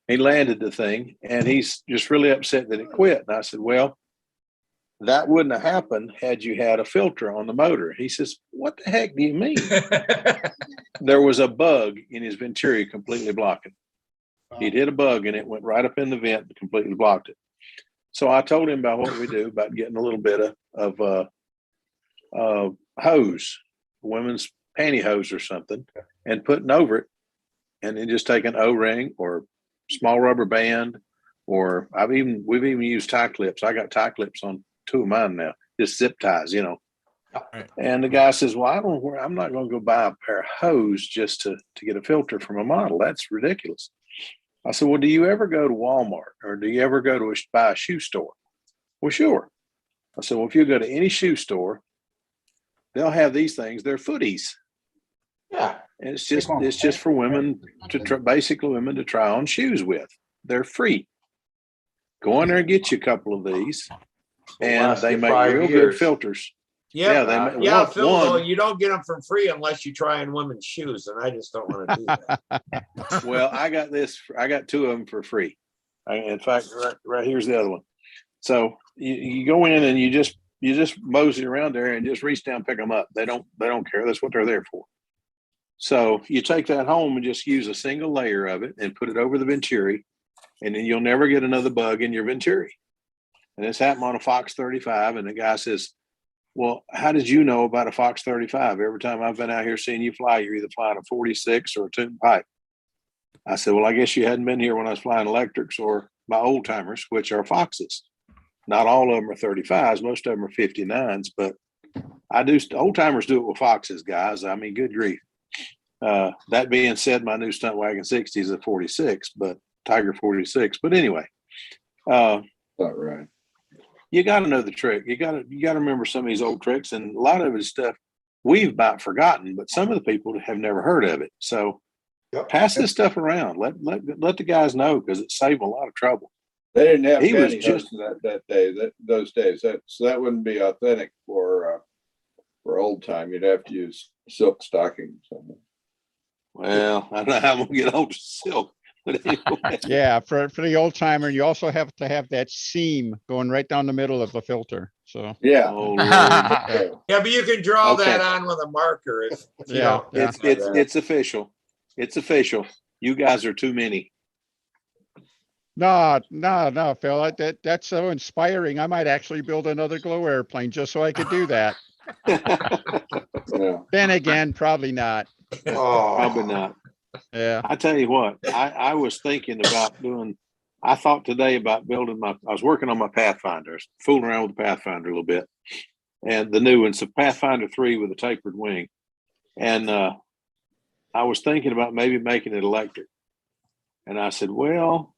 He landed the thing, and he's just really upset that it quit. And I said, well, that wouldn't have happened had you had a filter on the motor. He says, what the heck do you mean? There was a bug in his venturi completely blocking. He'd hit a bug and it went right up in the vent and completely blocked it. So I told him about what we do about getting a little bit of hose, women's pantyhose or something, and putting over it, and then just take an O-ring or small rubber band, or we've even used tie clips. I got tie clips on 2 of mine now, just zip ties, you know. Right. And the guy says, well, I'm not going to go buy a pair of hose just to get a filter from a model. That's ridiculous. I said, well, do you ever go to Walmart, or do you ever go to buy a shoe store? Well, sure. I said, well, if you go to any shoe store, they'll have these things. They're footies. Yeah. And it's just for women basically women to try on shoes with. They're free. Go in there and get you a couple of these. And they make real good filters. Yeah, Phil, though, you don't get them for free unless you try on women's shoes, and I just don't want to do that. Well, I got 2 of them for free. In fact, right here's the other one. So you go in and you just mosey around there and just reach down and pick them up. They don't care. That's what they're there for. So you take that home and just use a single layer of it and put it over the venturi, and then you'll never get another bug in your venturi. And this happened on a Fox 35, and the guy says, well, how did you know about a Fox 35? Every time I've been out here seeing you fly, you're either flying a 46 or a tune pipe. I said, well, I guess you hadn't been here when I was flying electrics or my old timers, which are Foxes. Not all of them are 35s. Most of them are 59s, but old timers do it with Foxes, guys. I mean, good grief. That being said, my new Stunt Wagon 60 is a 46, but Tiger 46. But anyway, not right. You got to know the trick. You got to remember some of these old tricks, and a lot of it is stuff we've about forgotten, but some of the people have never heard of it. So pass this stuff around. Let the guys know, because it saved a lot of trouble. They didn't have pantyhose those days. So that wouldn't be authentic for old time. You'd have to use silk stockings. Well, I don't know how I'm gonna get old to silk. But anyway. Yeah, for the old timer, you also have to have that seam going right down the middle of the filter. So yeah, but you can draw that on with a marker. It's official. It's official. You guys are too many. No, Phil. That's so inspiring. I might actually build another glow airplane just so I could do that. Then again, probably not. Probably not. Yeah. I tell you what, I was thinking about I thought today about building I was working on my Pathfinders, fooling around with the Pathfinder a little bit. And the new one's a Pathfinder 3 with a tapered wing. And I was thinking about maybe making it electric. And I said, well,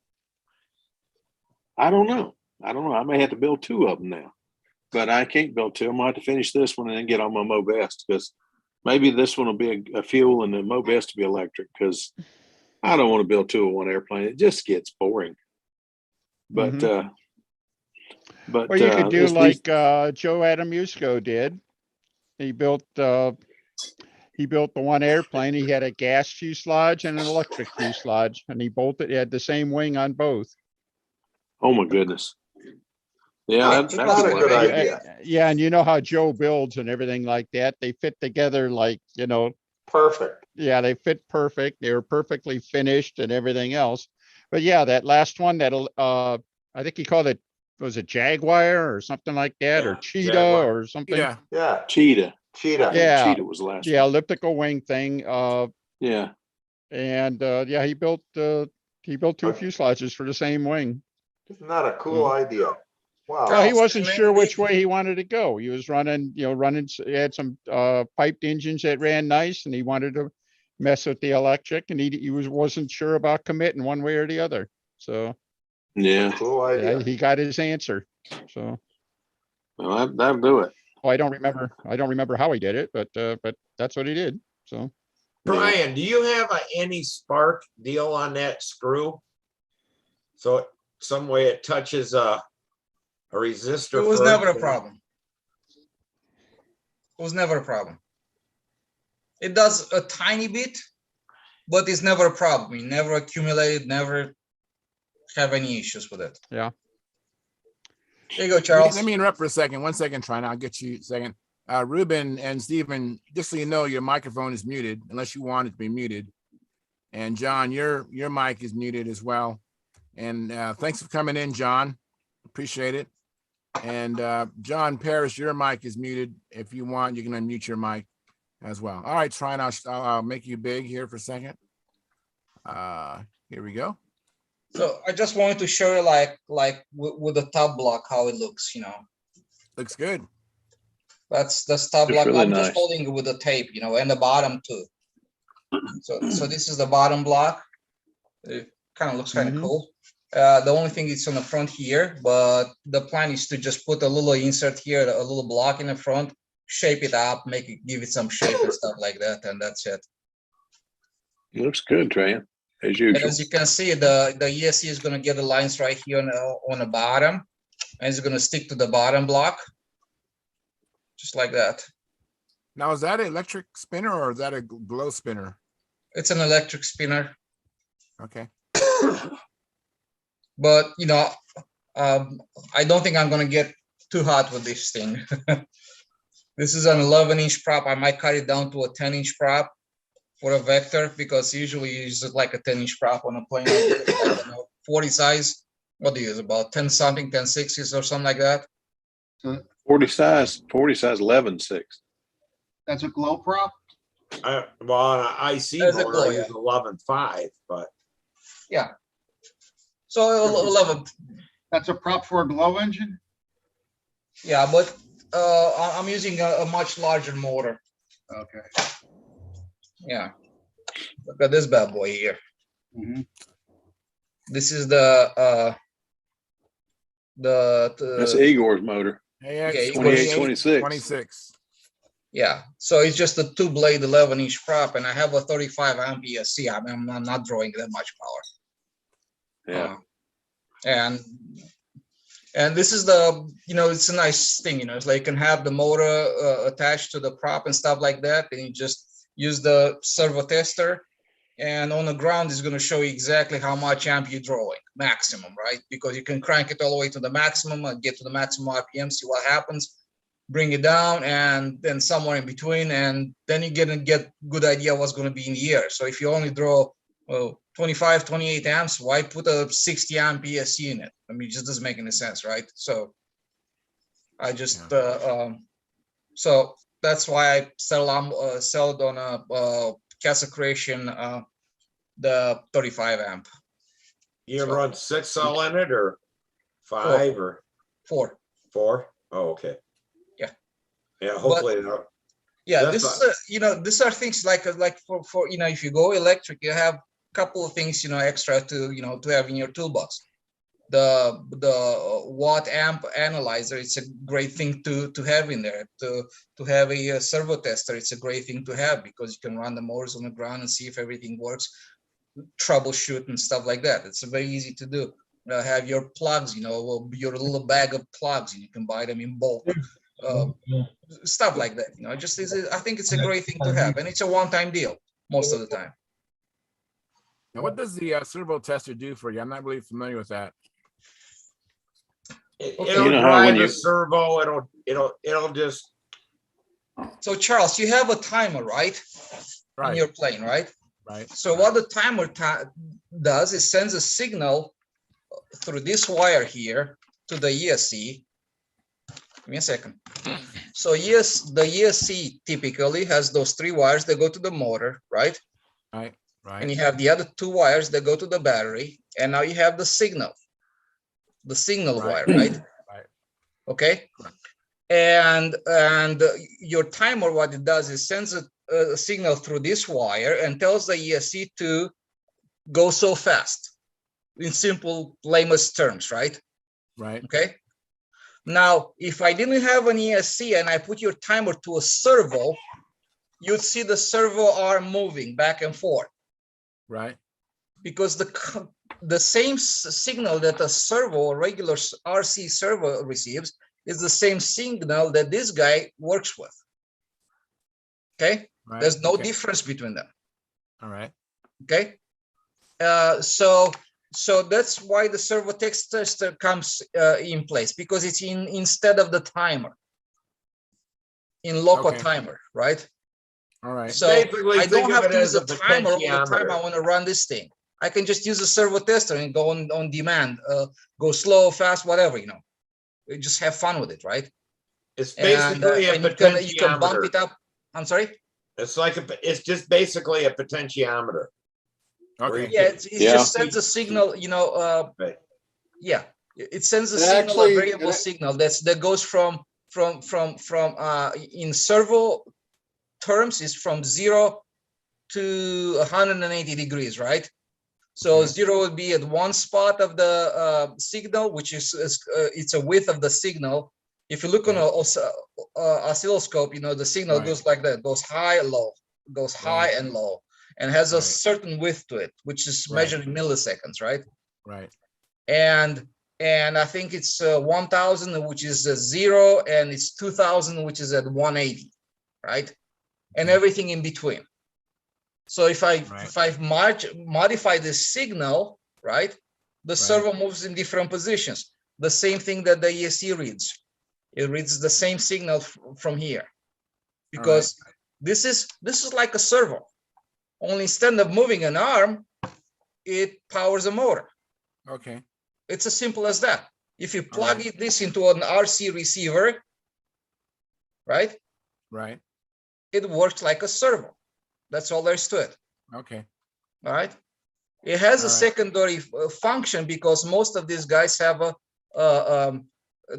I don't know. I may have to build 2 of them now, but I can't build 2. I'm going to have to finish this one and then get on my Mobest, because maybe this one will be a fuel and the Mobest will be electric, because I don't want to build 2 of one airplane. It just gets boring. But, but Well, you could do it's like Joe Adamusco did. He built the one airplane. He had a gas fuselage and an electric fuselage, and he had the same wing on both. oh my goodness. Yeah, That's not a good idea. Yeah, and you know how Joe builds and everything like that. They fit together like, Perfect. Yeah, they fit perfect. They were perfectly finished and everything else. But yeah, that last one, I think he called it, was it Jaguar or something like that, or Cheetah Jaguar. or something? Yeah. Cheetah. Yeah. Cheetah was the last The one. elliptical wing thing. Yeah. And yeah, he built 2 fuselages for the same wing. Isn't that a cool idea? Wow. Well, he wasn't sure which way he wanted to go. He was running, he had some piped engines that ran nice, and he wanted to mess with the electric, and he wasn't sure about committing one way or the other. So yeah, cool idea. he got his answer. So well, that'll do it. I don't remember how he did it, but that's what he did. So Brian, do you have any spark deal on that screw? So some way it touches a resistor. It was never a problem. It was never a problem. It does a tiny bit, but it's never a problem. We never accumulated, never have any issues with it. Yeah. There you go, Charles. Let me interrupt for a second. 1 second, Trina. I'll get you a second. Ruben and Stephen, just so you know, your microphone is muted unless you want it to be muted. And John, your mic is muted as well. And thanks for coming in, John. Appreciate it. And John Parrish, your mic is muted. If you want, you can unmute your mic as well. All right, Trina, I'll make you big here for a second. Here we go. So I just wanted to show you like with the top block how it looks, Looks good. That's the top block. Really I'm nice. just holding it with the tape, and the bottom too. So this is the bottom block. It kind of looks kind of cool. The only thing is on the front here, but the plan is to just put a little insert here, a little block in the front, shape it up, give it some shape and stuff like that, and that's it. It looks good, Trey, as usual. As you can see, the ESC is going to get the lines right here on the bottom, and it's going to stick to the bottom block, just like that. Now, is that an electric spinner or is that a glow spinner? It's an electric spinner. Okay. But, I don't think I'm going to get too hot with this thing. This is an 11-inch prop. I might cut it down to a 10-inch prop for a vector, because usually you use like a 10-inch prop on a plane, 40 size. What do you use? About 10 something, 10/6 or something like that. 40 size 11.6. That's a glow prop? Well, on an IC There's a motor, glow, I use 11.5, but Yeah. So 11. That's a prop for a glow engine? Yeah, but I'm using a much larger motor. Okay. Yeah. Look at this bad boy here. Mm-hmm. This is the That's Igor's motor. AX 2826. 26. Yeah, so it's just a 2-blade 11-inch prop, and I have a 35 amp ESC. I'm not drawing that much power. Yeah. And this is the, it's a nice thing, it's like you can have the motor attached to the prop and stuff like that, and you just use the servo tester, and on the ground is going to show you exactly how much amp you're drawing, maximum, right? Because you can crank it all the way to the maximum and get to the maximum RPM, see what happens, bring it down, and then somewhere in between, and then you get good idea what's going to be in the air. So if you only draw 25, 28 amps, why put a 60 amp ESC in it? I mean, it just doesn't make any sense, right? So I just, so that's why I settled on a Casa Creation, the 35 amp. You run 6 cell in it, or 5 or 4? 4? Oh, okay. Yeah. Yeah, hopefully Yeah, That's this is you know, these are things like for you know, if you go electric, you have a couple of things, you know, extra to, you know, to have in your toolbox. The watt amp analyzer, it's a great thing to have in there. To have a servo tester, it's a great thing to have, because you can run the motors on the ground and see if everything works, troubleshoot and stuff like that. It's very easy to do. Have your plugs, you know, your little bag of plugs, and you can buy them in bulk. Stuff like that, you know. Just I think it's a great thing to have, and it's a one-time deal most of the time. Now, what does the servo tester do for you? I'm not really familiar with that. It'll You know how when drive you- a servo. It'll just. So Charles, you have a timer, right? Right. In your plane, right? Right. So what the timer does is sends a signal through this wire here to the ESC. Give me a second. So yes, the ESC typically has those 3 wires that go to the motor, right? Right. Right. And you have the other 2 wires that go to the battery, and now you have the signal wire, right? Right. Okay. And your timer, what it does is sends a signal through this wire and tells the ESC to go so fast, in simple layman's terms, right? Right. Okay. Now, if I didn't have an ESC and I put your timer to a servo, you'd see the servo arm moving back and forth. Right. Because the same signal that a servo, a regular RC servo receives, is the same signal that this guy works with. Okay. Right. There's no Okay. difference between them. All right. Okay. So that's why the servo tester comes in place, because it's instead of the timer, in local timer, right? All right. So Basically, I don't think of have it to use as a a timer all the time potentiometer. I want to run this thing. I can just use a servo tester and go on demand, go slow, fast, whatever, you know. You just have fun with it, right? It's basically a and you can bump potentiometer. it up. I'm sorry. It's just basically a potentiometer. Okay. Yeah, it just sends a signal, you know. Right. Yeah, it sends a It signal, actually- a variable signal that goes from in servo terms is from 0 to 180 degrees, right? So 0 would be at one spot of the signal, which is it's a width of the signal. If you look on a oscilloscope, you know, the signal goes like that, goes high, low, goes high and low, and has a certain width to it, which is measured in milliseconds, right? Right. And I think it's 1000, which is 0, and it's 2000, which is at 180, right? And everything in between. So if I modify the signal, right, the servo moves in different positions. The same thing that the ESC reads. It reads the same signal from here, because this is like a servo. Only instead of moving an arm, it powers a motor. Okay. It's as simple as that. If you plug this into an RC receiver, right? Right. It works like a servo. That's all there is to it. Okay. All right. It has a secondary function, because most of these guys have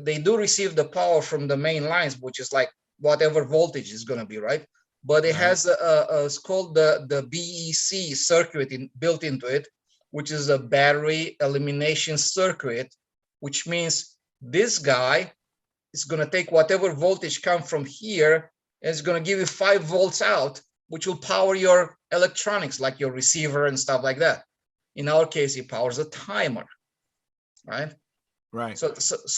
they do receive the power from the main lines, which is like whatever voltage is going to be, right? But it has it's called the BEC circuit built into it, which is a battery elimination circuit, which means this guy is going to take whatever voltage comes from here and it's going to give you 5 volts out, which will power your electronics, like your receiver and stuff like that. In our case, it powers a timer, right? Right. So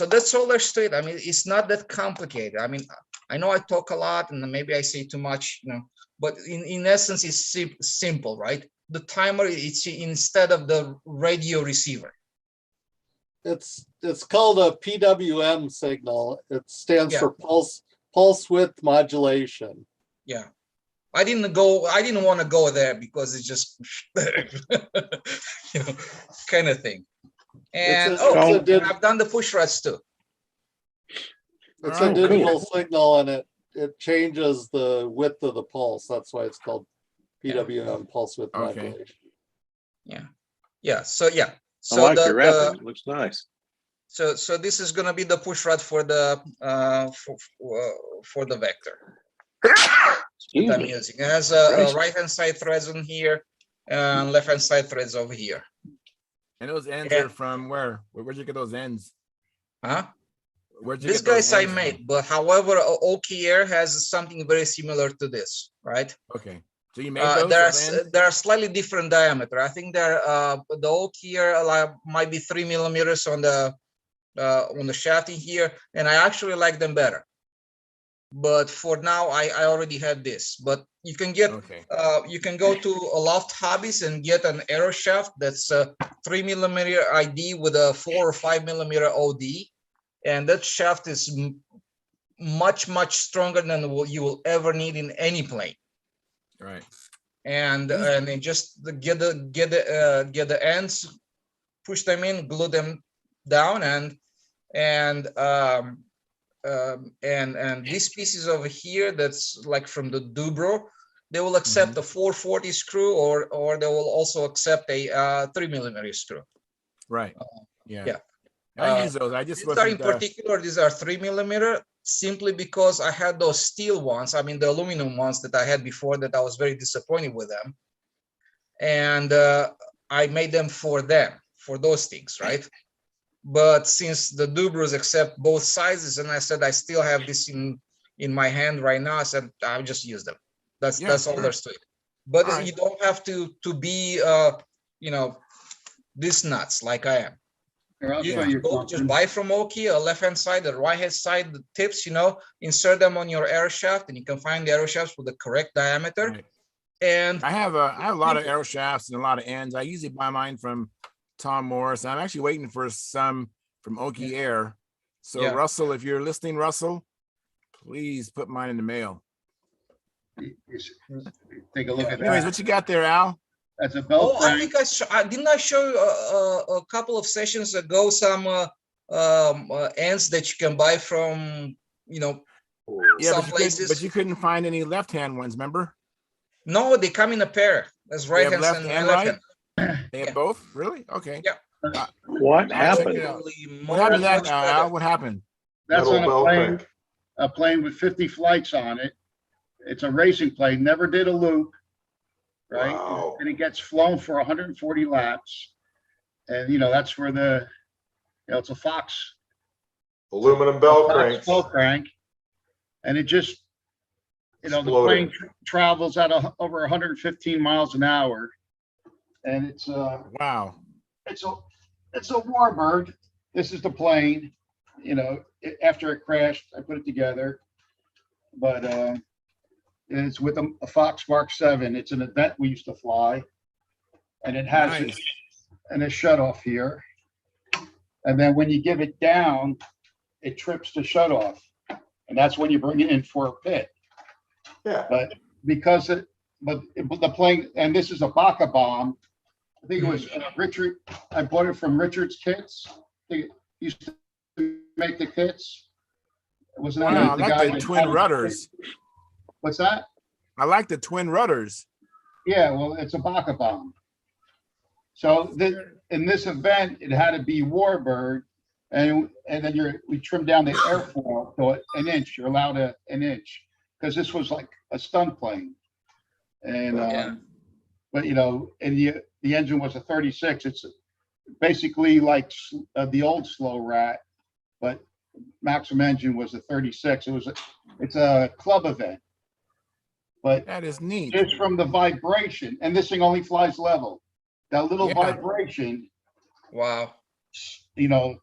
that's all there's to it. I mean, it's not that complicated. I mean, I know I talk a lot and maybe I say too much, you know, but in essence, it's simple, right? The timer, it's instead of the radio receiver. It's called a PWM signal. It stands for pulse width modulation. Yeah. I didn't want to go there because it's just you know, kind of thing. And I've done the push rods too. It's a digital signal, and it changes the width of the pulse. That's why it's called PWM, pulse width modulation. Yeah. So I like your wrapping. It looks nice. So this is going to be the push rod for the for the vector. that I'm using. It has a right-hand side threads on here and left-hand side threads over here. And those ends are from where? Where'd you get those ends? Huh? Where'd you These get those guys I ends made, from? but however, Oki Air has something very similar to this, right? Okay. So you made those? They're slightly different diameter. I think they're the Oki Air might be 3 millimeters on the shafting here, and I actually like them better. But for now, I already had this. But you can get you can go to a Loft Hobbies and get an arrow shaft that's 3 millimeter ID with a 4 or 5 millimeter OD, and that shaft is much stronger than what you will ever need in any plane. Right. And then just get the ends, push them in, glue them down, and these pieces over here, that's like from the Dubro, they will accept a 440 screw, or they will also accept a 3 millimeter screw. Right. Yeah. I use those. I just these are in particular. These are 3 millimeter, simply because I had those steel ones. I mean, the aluminum ones that I had before, that I was very disappointed with them, and I made them for those things, right? But since the Dubros accept both sizes, and I said I still have this in my hand right now, I said I'll just use them. That's all there's to it. But you don't have to be this nuts like I am. You go just buy from Oki, a left-hand side, the right-hand side, the tips, insert them on your arrow shaft, and you can find the arrow shafts with the correct diameter. Right. And I have a lot of arrow shafts and a lot of ends. I usually buy mine from Tom Morris. I'm actually waiting for some from Oki Air. So Russell, if you're listening, Russell, please put mine in the mail. Take a look at that. Anyways, what you got there, Al? That's a belt. I think didn't I show a couple of sessions ago some ends that you can buy from some places. But you couldn't find any left-hand ones, remember? No, they come in a pair. That's right hand left and left right. Hand. They have both, really? Okay. Yeah. What happened? What happened to that, Al? What happened? That's on a plane with 50 flights on it. It's a racing plane. Never did a loop, right? Wow. And it gets flown for 140 laps, and that's where it's a Fox aluminum belt crank, and it just the plane travels at over 115 miles an hour, and it's wow. It's a Warbird. This is the plane. After it crashed, I put it together, but it's with a Fox Mark 7. It's an event we used to fly, and it has a shutoff here, and then when you give it down, it trips the shutoff, and that's when you bring it in for a pit. Yeah. But the plane, and this is a Baka bomb. I think it was Richard. I bought it from Richard's Kits. They used to make the kits. Wasn't that I like the twin rudders. What's that? I like the twin rudders. Yeah, well, it's a Baka bomb. So in this event, it had to be Warbird, and then we trimmed down the airfoil to an inch. You're allowed an inch, because this was like a stunt plane, and but and the engine was a 36. It's basically like the old Slow Rat, but maximum engine was a 36. It's a club event, but that is neat. Just from the vibration, and this thing only flies level. That little vibration. Wow. The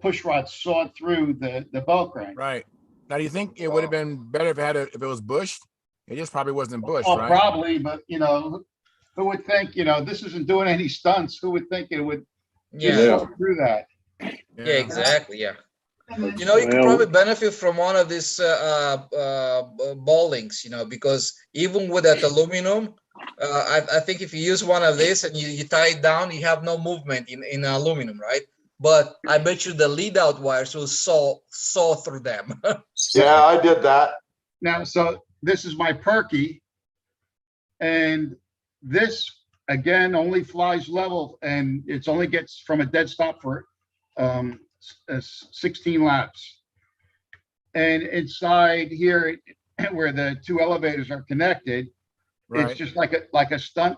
push rod sawed through the belt crank. Right. Now, do you think it would have been better if it was bushed? It just probably wasn't bushed, right? Probably, but who would think, this isn't doing any stunts? Who would think it would go through that? Yeah, exactly. Yeah. You could probably benefit from one of these ball links, because even with that aluminum, I think if you use one of these and you tie it down, you have no movement in aluminum, right? But I bet you the lead out wires will saw through them. Yeah, I did that. Now, so this is my Perky, and this again only flies level, and it only gets from a dead stop for 16 laps. And inside here, where the two elevators are connected. Right. It's just like a stunt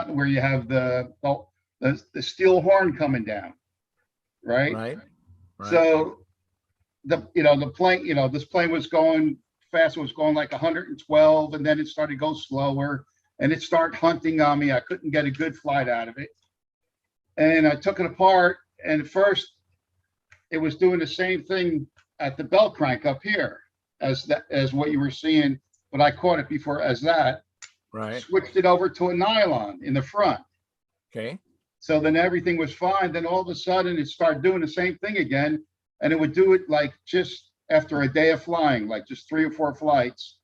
where you have the steel horn coming down, right? Right. So the plane, this plane was going fast. It was going like 112, and then it started to go slower, and it started hunting on me. I couldn't get a good flight out of it, and I took it apart. And at first, it was doing the same thing at the bell crank up here as what you were seeing, but I caught it before as that. Right. Switched it over to a nylon in the front. Okay. So then everything was fine. Then all of a sudden it started doing the same thing again. And it would do it like just after a day of flying, like just 3 or 4 flights.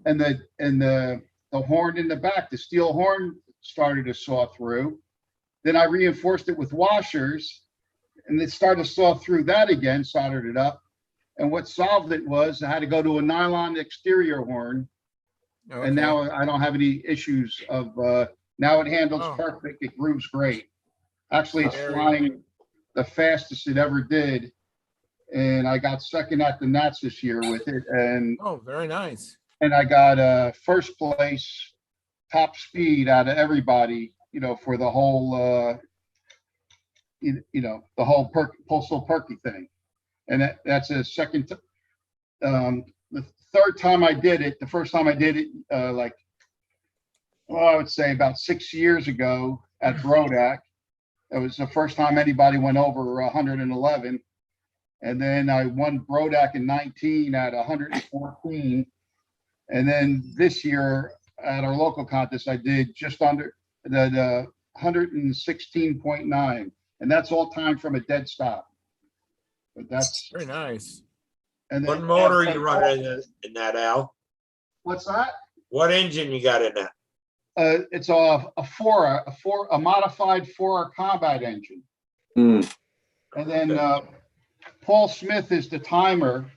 And the horn in the back, the steel horn started to saw through. Then I reinforced it with washers and it started to saw through that again, soldered it up. And what solved it was I had to go to a nylon exterior horn. Okay. And now I don't have any issues of, now it handles perfect. It grooves great. Actually, it's flying the fastest it ever did. And I got second at the Nats this year with it. And very nice. And I got first place top speed out of everybody, for the whole, the whole postal perky thing. And that's a second, the third time I did it. The first time I did it, I would say about 6 years ago at Brodak. It was the first time anybody went over 111. And then I won Brodak in 19 at 114. And then this year at our local contest, I did just under the 116.9. And that's all time from a dead stop. But that's very nice. And what motor are you running in that, Al? What's that? What engine you got in that? It's a modified 4 combat engine. Mm. And then Paul Smith is the timer,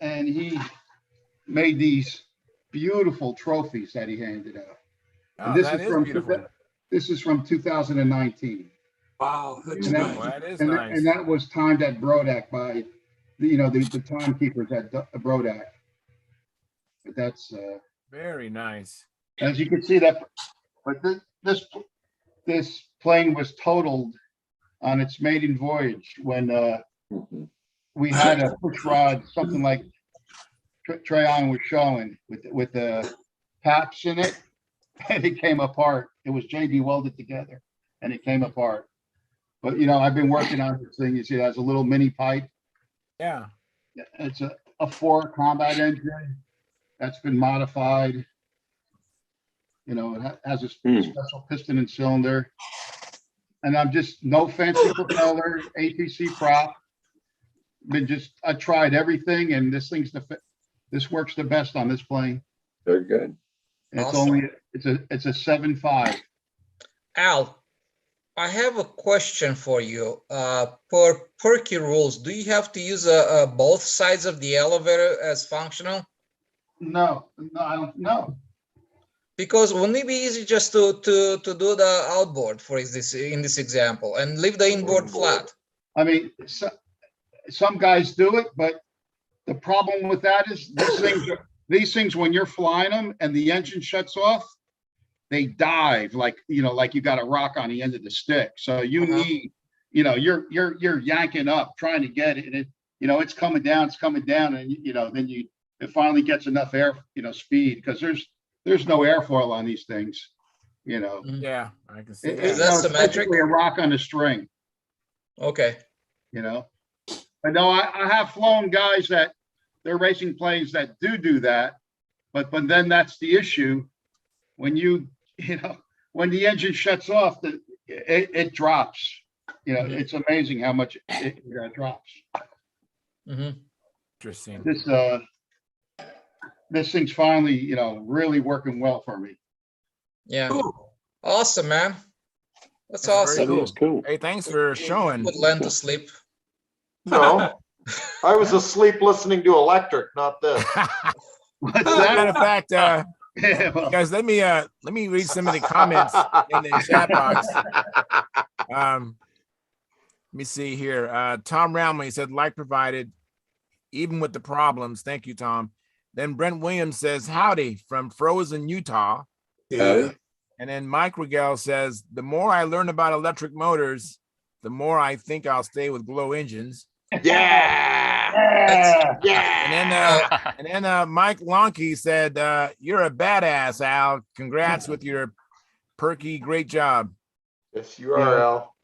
and he made these beautiful trophies that he handed out. Oh, that is beautiful. This is from 2019. Wow, that's nice. That is nice. And that was timed at Brodak by, the timekeepers at Brodak. But that's very nice. As you can see that, but this plane was totaled on its maiden voyage when we had a push rod, something like Trayon was showing with the taps in it, and it came apart. It was JD welded together, and it came apart. But I've been working on this thing. You see, it has a little mini pipe. Yeah. It's a 4 combat engine that's been modified. It has a special piston and cylinder. And I'm just no fancy propeller, ATC prop. I tried everything, and this works the best on this plane. Very good. And awesome. It's a 7.5. Al, I have a question for you. Per Perky rules, do you have to use both sides of the elevator as functional? No, I don't know. Because wouldn't it be easy just to do the outboard in this example and leave the inboard flat? I mean, some guys do it, but the problem with that is these things when you're flying them and the engine shuts off, they dive like you got a rock on the end of the stick. So you need, you're yanking up trying to get it, and it's coming down, and then it finally gets enough air, speed, because there's no airfoil on these things, Yeah, I can see. Is that symmetric? A rock on a string. Okay. But no, I have flown guys that they're racing planes that do that, but then that's the issue. When when the engine shuts off, it drops. It's amazing how much it drops. Interesting. This thing's finally, really working well for me. Yeah. Awesome, man. That's awesome. Cool. That's cool. Hey, thanks for showing. Put Len to sleep. No, I was asleep listening to Electric, not this. What's that? Matter of fact, guys, let me read some of the comments in the chat box. Let me see here. Tom Ramley said, "Light provided, even with the problems." Thank you, Tom. Then Brent Williams says, howdy from frozen Utah. Yeah. And then Mike Rigel says, the more I learn about electric motors, the more I think I'll stay with glow engines. Yeah. And then Mike Lonke said, you're a badass, Al. Congrats with your perky, great job. Yes, you are, Al.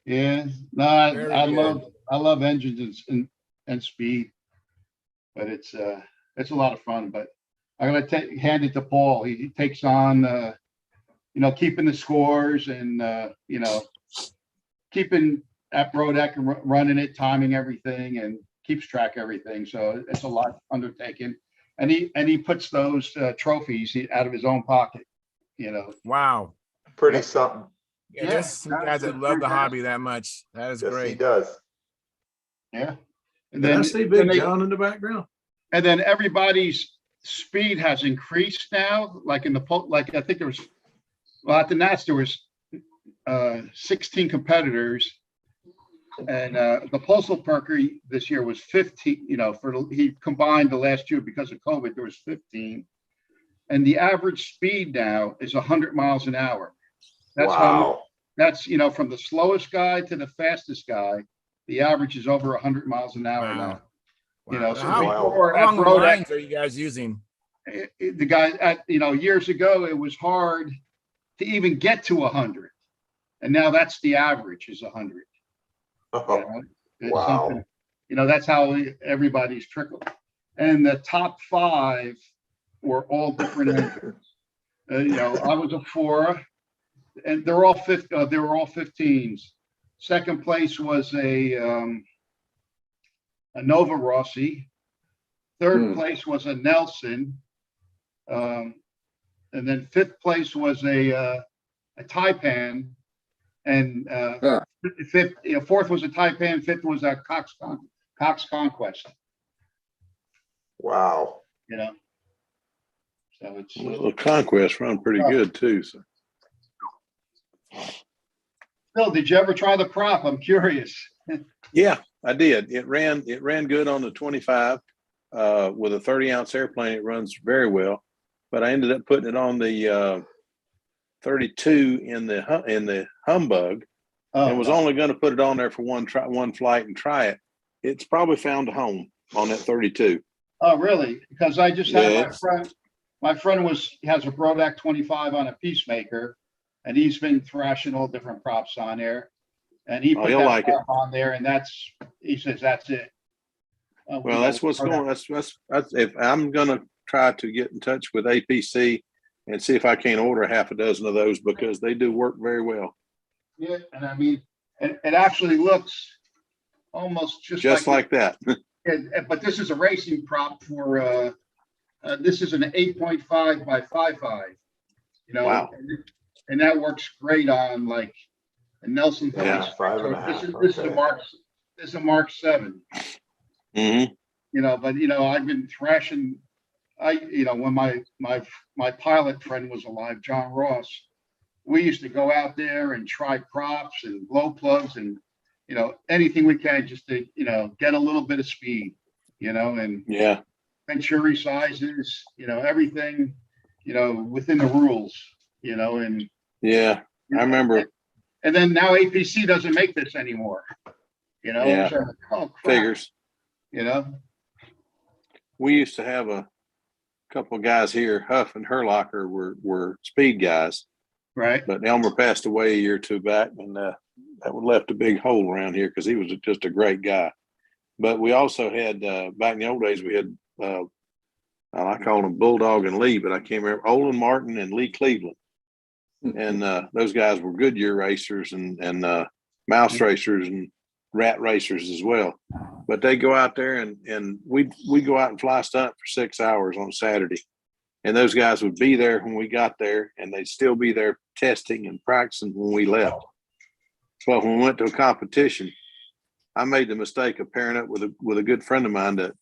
Yeah, no, I love engines and speed, but it's a lot of fun. But I'm gonna hand it to Paul. He takes on keeping the scores and keeping at Brodeck and running it, timing everything, and keeps track of everything. So it's a lot undertaken, and he puts those trophies out of his own pocket. Wow, pretty something. Yeah, there's some guys that love the hobby that much. That is great. He does. Yeah. And then I see Big John in the background. And then everybody's speed has increased now. Like I think there was, at the Nats there was 16 competitors, and the Postal Perker this year was 15. He combined the last year because of COVID, there was 15, and the average speed now is 100 miles an hour. That's from the slowest guy to the fastest guy, the average is over 100 miles an hour now. So how long lines are you guys using? The guy years ago, it was hard to even get to 100, and now that's the average is 100. Wow. That's how everybody's trickled, and the top 5 were all different engines. I was a 4. And they're all they were all 15s. Second place was a Nova Rossi. Third place was a Nelson. And then 5th place was a Taipan. And 4th was a Taipan. 5th was a Cox Conquest. Wow. So it's the Conquest run pretty good too. So. Phil, did you ever try the prop? I'm curious. Yeah, I did. It ran good on the 25 with a 30-ounce airplane. It runs very well, but I ended up putting it on the 32 in the Humbug, and was only going to put it on there for one flight and try it. It's probably found a home on that 32. Oh, really? Because I just had my friend has a Brodeck 25 on a Peacemaker. And he's been thrashing all different props on there, and he put that prop on there, and he says that's it. Well, that's what's going. That's if I'm gonna try to get in touch with APC and see if I can't order half a dozen of those, because they do work very well. Yeah, and I mean, it actually looks almost just like that. But this is a racing prop for this is an 8.5 by 5.5. Wow. And that works great on like a Nelson. Yeah, 5.5. This is a Mark 7. Mm-hmm. But I've been thrashing. When my pilot friend was alive, John Ross, we used to go out there and try props and glow plugs and anything we can just to get a little bit of speed. And Venturi sizes, everything, within the rules. And I remember. And then now APC doesn't make this anymore. So, Figures. We used to have a couple of guys here. Huff and Herlocker were speed guys, right? But Elmer passed away a year or two back, and that left a big hole around here because he was just a great guy. But we also had back in the old days, we had I called them Bulldog and Lee, but I can't remember, Olin Martin and Lee Cleveland. And those guys were Goodyear racers and mouse racers and rat racers as well. But they go out there and we go out and fly stunt for 6 hours on Saturday. And those guys would be there when we got there, and they'd still be there testing and practicing when we left. So when we went to a competition, I made the mistake of pairing up with a good friend of mine to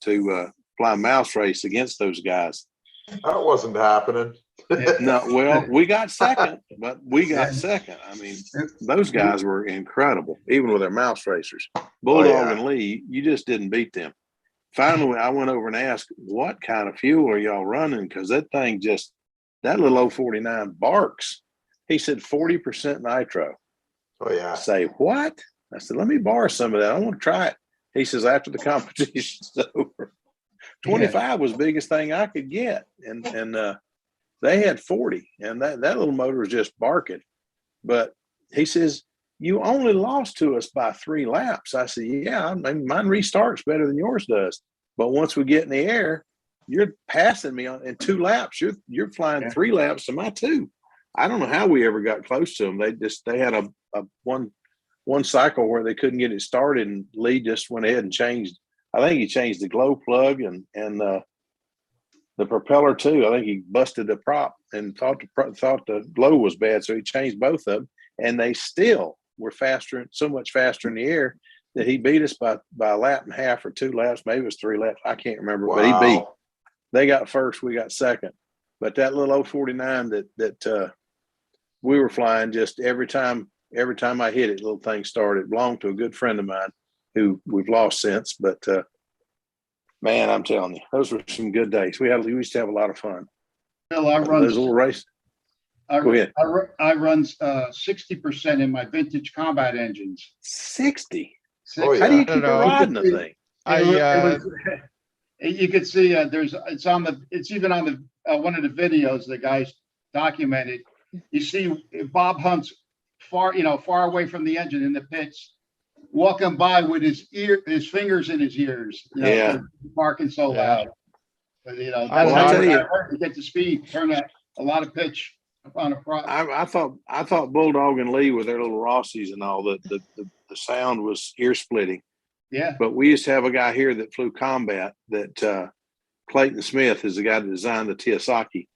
fly a mouse race against those guys. That wasn't happening. No, well, we got second, but we got second. I mean, those guys were incredible, even with their mouse racers. Bulldog and Lee, you just didn't beat them. finally, I went over and asked, what kind of fuel are y'all running? Because that thing just, that little 049 barks. He said 40% nitro. Oh, yeah. I say, what? I said, let me borrow some of that. I want to try it. He says, after the competition's over. 25 was the biggest thing I could get. And they had 40. And that little motor was just barking. But he says, you only lost to us by 3 laps. I said, yeah, I mean, mine restarts better than yours does. But once we get in the air, you're passing me in 2 laps. You're flying 3 laps to my 2. I don't know how we ever got close to them. They had a one cycle where they couldn't get it started, and Lee just went ahead and changed. I think he changed the glow plug and the propeller too. I think he busted the prop and thought the glow was bad, so he changed both of them, and they still were faster, so much faster in the air that he beat us by a lap and a half or 2 laps. Maybe it was 3 laps. I can't remember, but he beat. They got first, we got second. But that little 049 that we were flying, just every time I hit it, little thing started. It belonged to a good friend of mine who we've lost since. But man, I'm telling you, those were some good days. We used to have a lot of fun. Bill, I run those little races. Go ahead. I run 60% in my vintage combat engines. 60. Oh, yeah. How do you keep riding the thing? You can see it's even on the one of the videos the guys documented. You see Bob Hunt's far away from the engine in the pits, walking by with his fingers in his ears, barking so loud. But, to get the speed, turn a lot of pitch on a prop. I thought Bulldog and Lee with their little Rossies and all the sound was ear splitting. Yeah. But we used to have a guy here that flew combat that Clayton Smith is the guy that designed the Tiyasaki.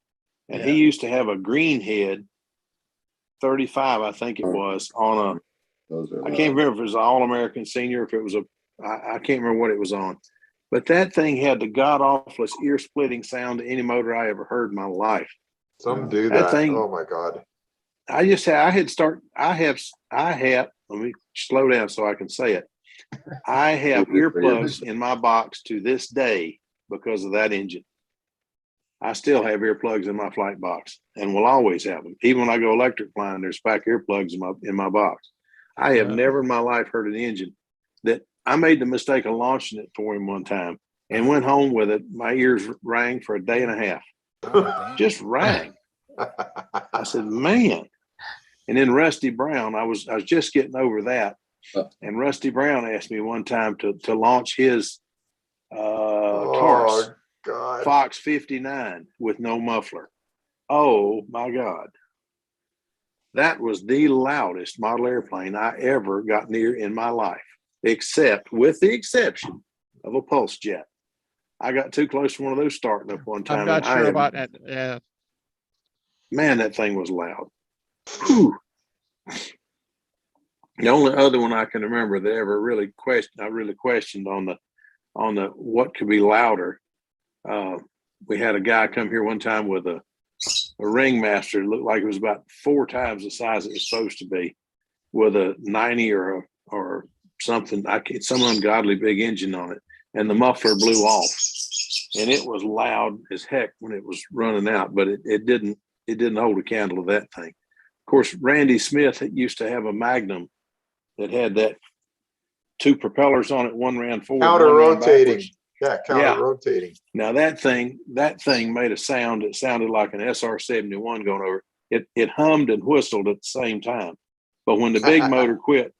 And he used to have a greenhead 35, I think it was, on I can't remember if it was an All-American Senior, if it was I can't remember what it was on. But that thing had the god-awfulest ear-splitting sound to any motor I ever heard in my life. Some do that. Thing, oh my God. Let me slow down so I can say it. I have earplugs in my box to this day because of that engine. I still have earplugs in my flight box and will always have them. Even when I go electric flying, there's back earplugs in my box. I have never in my life heard an engine that I made the mistake of launching it for him one time and went home with it. My ears rang for a day and a half. Just rang. I said, man. And then Rusty Brown, I was just getting over that. And Rusty Brown asked me one time to launch his Taurus Fox 59 with no muffler. Oh my God. That was the loudest model airplane I ever got near in my life, with the exception of a Pulse Jet. I got too close to one of those starting up one time. I'm not sure about that. Yeah. Man, that thing was loud. Whew. The only other one I can remember that ever really questioned on the what could be louder. We had a guy come here one time with a Ringmaster. It looked like it was about 4 times the size it was supposed to be, with a 90 or something. Some ungodly big engine on it, and the muffler blew off, and it was loud as heck when it was running out. But it didn't hold a candle to that thing. Of course, Randy Smith used to have a Magnum that had that 2 propellers on it. One ran forward, counter rotating. Yeah, counter rotating. Now that thing made a sound that sounded like an SR-71 going over. It hummed and whistled at the same time. But when the big motor quit,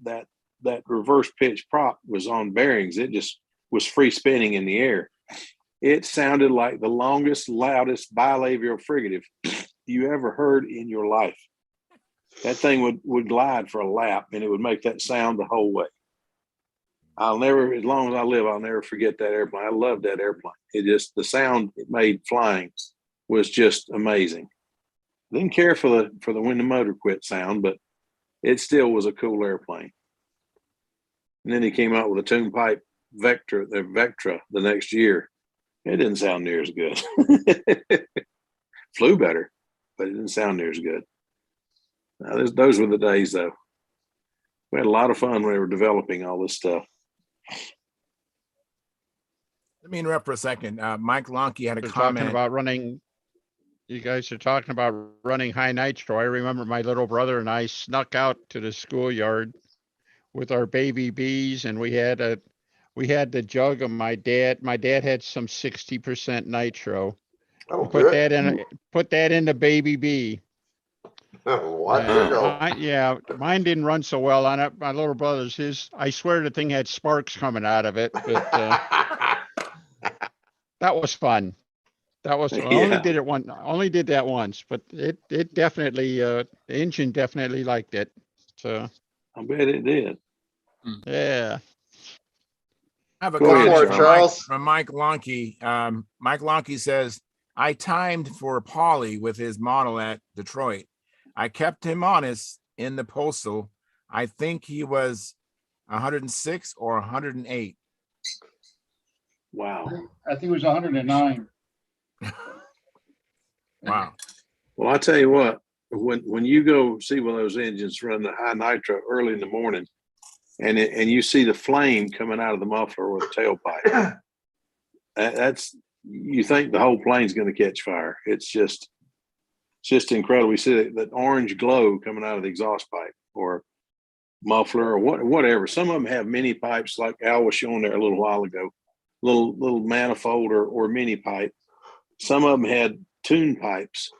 that reverse pitch prop was on bearings. It just was free spinning in the air. It sounded like the longest, loudest bilabial frigate you ever heard in your life. That thing would glide for a lap, and it would make that sound the whole way. As long as I live, I'll never forget that airplane. I loved that airplane. The sound it made flying was just amazing. Didn't care for the when the motor quit sound, but it still was a cool airplane. And then he came out with a tune pipe Vectra the next year. It didn't sound near as good. Flew better, but it didn't sound near as good. Now, those were the days, though. We had a lot of fun when we were developing all this stuff. Let me interrupt for a second. Mike Lonke had a They're comment. talking about running. You guys are talking about running high nitro. I remember my little brother and I snuck out to the schoolyard with our baby bees, and we had the jug of my dad. My dad had some 60% nitro. Oh, Put good. that in the baby bee. What? Mine didn't run so well on it. My little brother's, I swear the thing had sparks coming out of it, but that was fun. That was, I only did that once, but it definitely, the engine definitely liked it. So I bet it did. yeah. I have a Go for it, comment Charles. from Mike Lonke. Mike Lonke says, I timed for Paulie with his model at Detroit. I kept him honest in the postal. I think he was 106 or 108. Wow. I think it was 109. Wow. Well, I tell you what, when you go see one of those engines run the high nitro early in the morning, and you see the flame coming out of the muffler or the tailpipe, that's, you think the whole plane's going to catch fire. It's just incredible. We see that orange glow coming out of the exhaust pipe or muffler or whatever. Some of them have mini pipes, like Al was showing there a little while ago, little manifold or mini pipe. Some of them had tune pipes,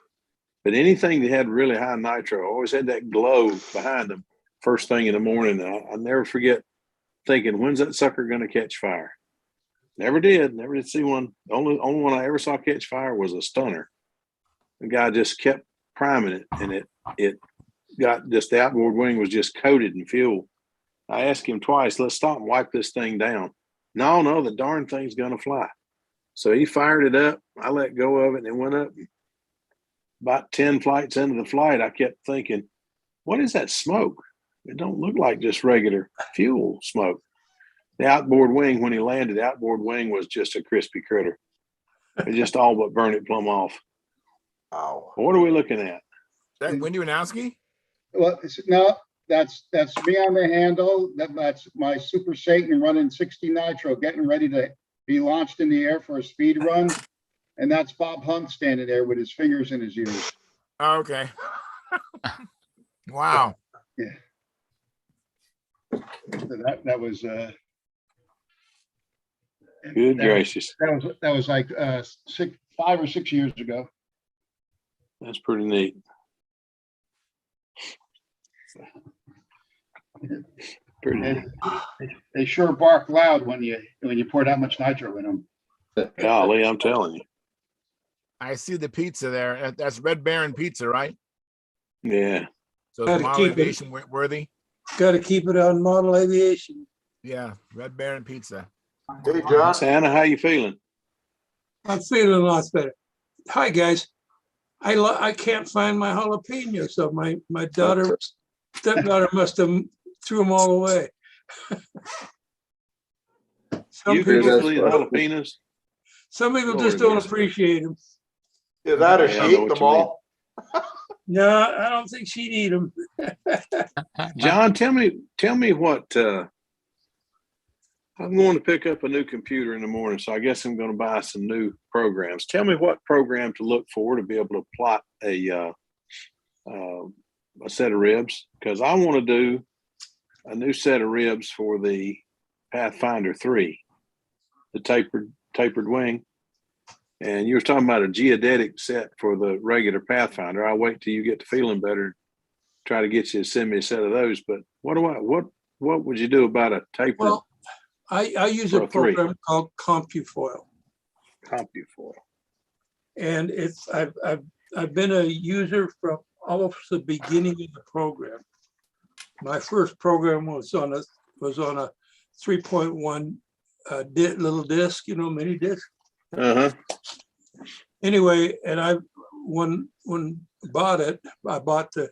but anything that had really high nitro always had that glow behind them first thing in the morning. And I never forget thinking, when's that sucker going to catch fire? Never did see one. The only one I ever saw catch fire was a stunner. The guy just kept priming it, and it got just, the outboard wing was just coated in fuel. I asked him twice, let's stop and wipe this thing down. No, the darn thing's gonna fly. So he fired it up. I let go of it, and it went up. About 10 flights into the flight, I kept thinking, what is that smoke? It don't look like just regular fuel smoke. The outboard wing, when he landed, the outboard wing was just a crispy critter. It just all but burned it plumb off. Wow. What are we looking at? Is that Wendy Wanowski? Well, no, that's me on the handle. That's my Super Satan running 60 nitro, getting ready to be launched in the air for a speed run. And that's Bob Hunt standing there with his fingers in his ears. Oh, okay. Wow. Yeah. So that was good gracious. That was like 5 or 6 years ago. That's pretty neat. Pretty neat. They sure bark loud when you pour that much nitro in them. Golly, I'm telling you. I see the pizza there. That's Red Baron Pizza, right? Yeah. So it's model aviation worthy. Got to keep it on model aviation. Yeah, Red Baron Pizza. Hey, John. Santa, how you feeling? I'm feeling a lot better. Hi, guys. I can't find my jalapeno, so my stepdaughter must have threw them all away. You can eat jalapenos. Some people just don't appreciate them. Yeah, that or she ate them all. No, I don't think she'd eat them. John, tell me what I'm going to pick up a new computer in the morning, so I guess I'm going to buy some new programs. Tell me what program to look for to be able to plot a set of ribs, because I want to do a new set of ribs for the Pathfinder 3, the tapered wing. And you were talking about a geodetic set for the regular Pathfinder. I'll wait till you get to feeling better, try to get you to send me a set of those. But what would you do about a tapered? Well, I use a program called CompuFoil. CompuFoil. And it's I've been a user from almost the beginning of the program. My first program was on a 3.1 little disc, mini disc. Anyway, and I when bought it, I bought the